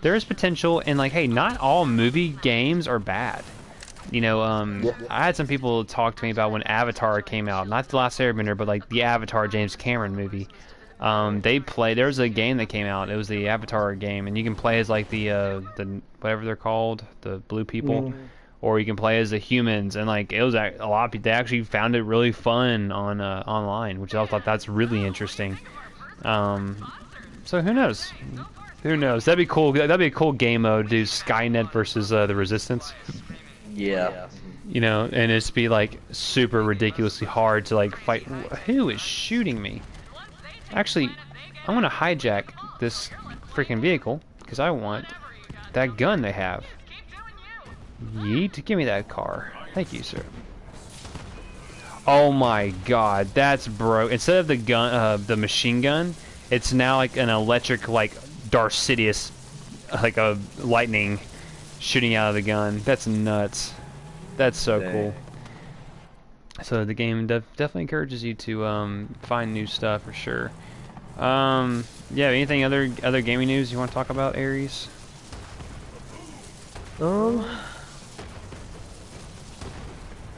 There is potential, and like, hey, not all movie games are bad. You know, I had some people talk to me about when Avatar came out, not The Last Airbender, but like the Avatar James Cameron movie. There was a game that came out. It was the Avatar game, and you can play as like the whatever they're called, the blue people, or you can play as the humans. And like it was a lot of people. They actually found it really fun on online, which I thought that's really interesting. So who knows? Who knows? That'd be cool. That'd be a cool game mode. Do Skynet versus the Resistance. Yeah. You know, and it's be like super ridiculously hard to like fight. Who is shooting me? Actually, I'm gonna hijack this freaking vehicle because I want that gun they have. Yeet! Give me that car. Thank you, sir. Oh my God, that's broke. Instead of the gun, the machine gun, it's now like an electric, like Darth Sidious, like a lightning shooting out of the gun. That's nuts. That's so cool. So the game definitely encourages you to find new stuff for sure. Yeah. Anything other gaming news you want to talk about, Aries? No,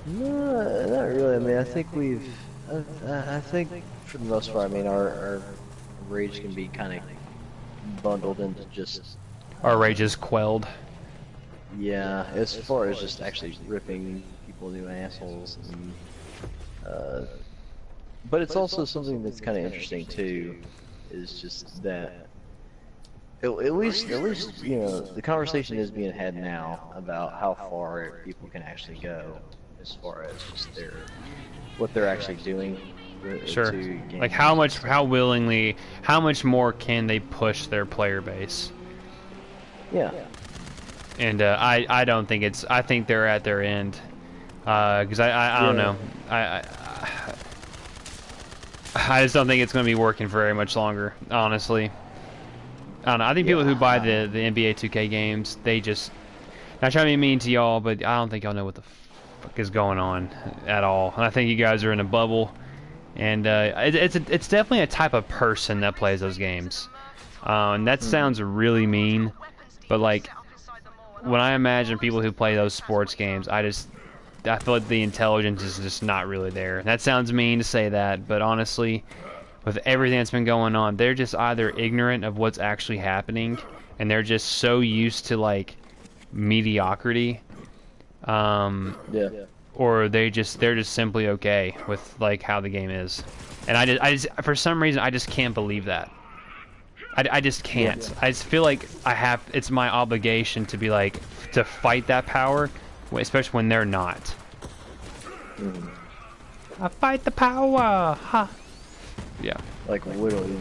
not really. I mean, I think I think for the most part, I mean, our rage can be kind of bundled into just. Our rage is quelled. Yeah, as far as just actually ripping people new assholes, and, but it's also something that's kind of interesting too. Is just that at least you know the conversation is being had now about how far people can actually go as far as just what they're actually doing. Sure. Like how willingly, how much more can they push their player base? Yeah. And I don't think I think they're at their end. Because I don't know. I just don't think it's going to be working for very much longer, honestly. I don't know. I think people who buy the NBA 2K games, they just... Not trying to be mean to y'all, but I don't think y'all know what the fuck is going on at all. And I think you guys are in a bubble. And it's definitely a type of person that plays those games. And that sounds really mean, but like... When I imagine people who play those sports games, I feel like the intelligence is just not really there. That sounds mean to say that, but honestly, with everything that's been going on, they're just either ignorant of what's actually happening, and they're just so used to like mediocrity, or they're just simply okay with like how the game is. And I just for some reason I just can't believe that. I just can't. Yeah. I just feel like it's my obligation to be like, to fight that power, especially when they're not. I fight the power! Ha! Yeah. Like, literally,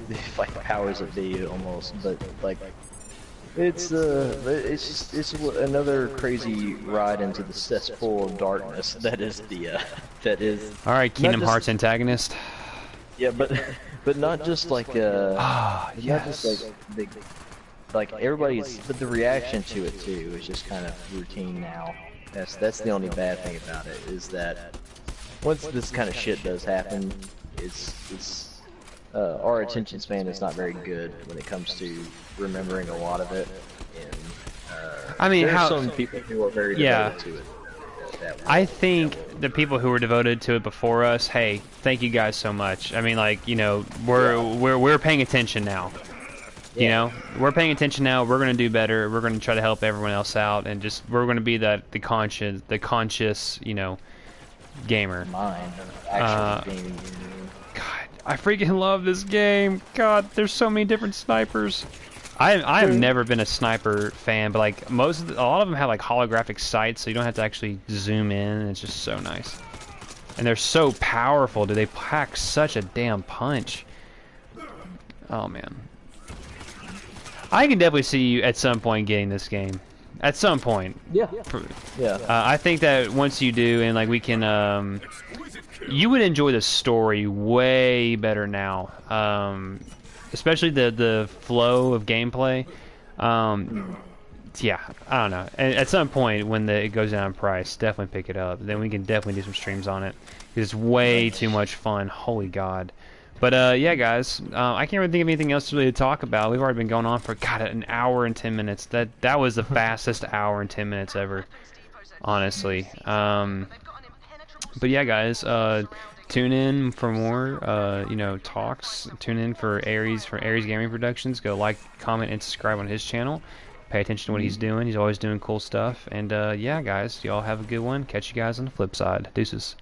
they fight powers that be almost, but, like, it's another crazy ride into the cesspool of darkness that is Alright, Kingdom Hearts antagonist. Yeah, but not just like yes. not just like big, like everybody's, but the reaction to it too is just kind of routine now. That's the only bad thing about it, is that once this kind of shit does happen, our attention span is not very good when it comes to remembering a lot of it. And I mean, there are some people who are very devoted to it. I think the people who were devoted to it before us, hey, thank you guys so much. I mean, like, you know, we're paying attention now. You know, we're paying attention now. We're going to do better. We're going to try to help everyone else out, and just we're going to be the conscious, you know, gamer. Mind of actually being. God, I freaking love this game. God, there's so many different snipers. I have never been a sniper fan, but like a lot of them have like holographic sights, so you don't have to actually zoom in. And it's just so nice, and they're so powerful. Do they pack such a damn punch? Oh man. I can definitely see you at some point getting this game. At some point. Yeah. Yeah. I think that once you do, and like we can, you would enjoy the story way better now. Especially the flow of gameplay. Yeah, I don't know. At some point when it goes down in price, definitely pick it up. Then we can definitely do some streams on it. It's way too much fun. Holy God. But yeah, guys, I can't really think of anything else really to talk about. We've already been going on for an hour and 10 minutes. That was the fastest hour and 10 minutes ever, honestly. But yeah, guys, tune in for more, you know, talks. Tune in for Aries Gaming Productions. Go like, comment, and subscribe on his channel. Pay attention to what he's doing. He's always doing cool stuff. And yeah, guys, y'all have a good one. Catch you guys on the flip side. Deuces.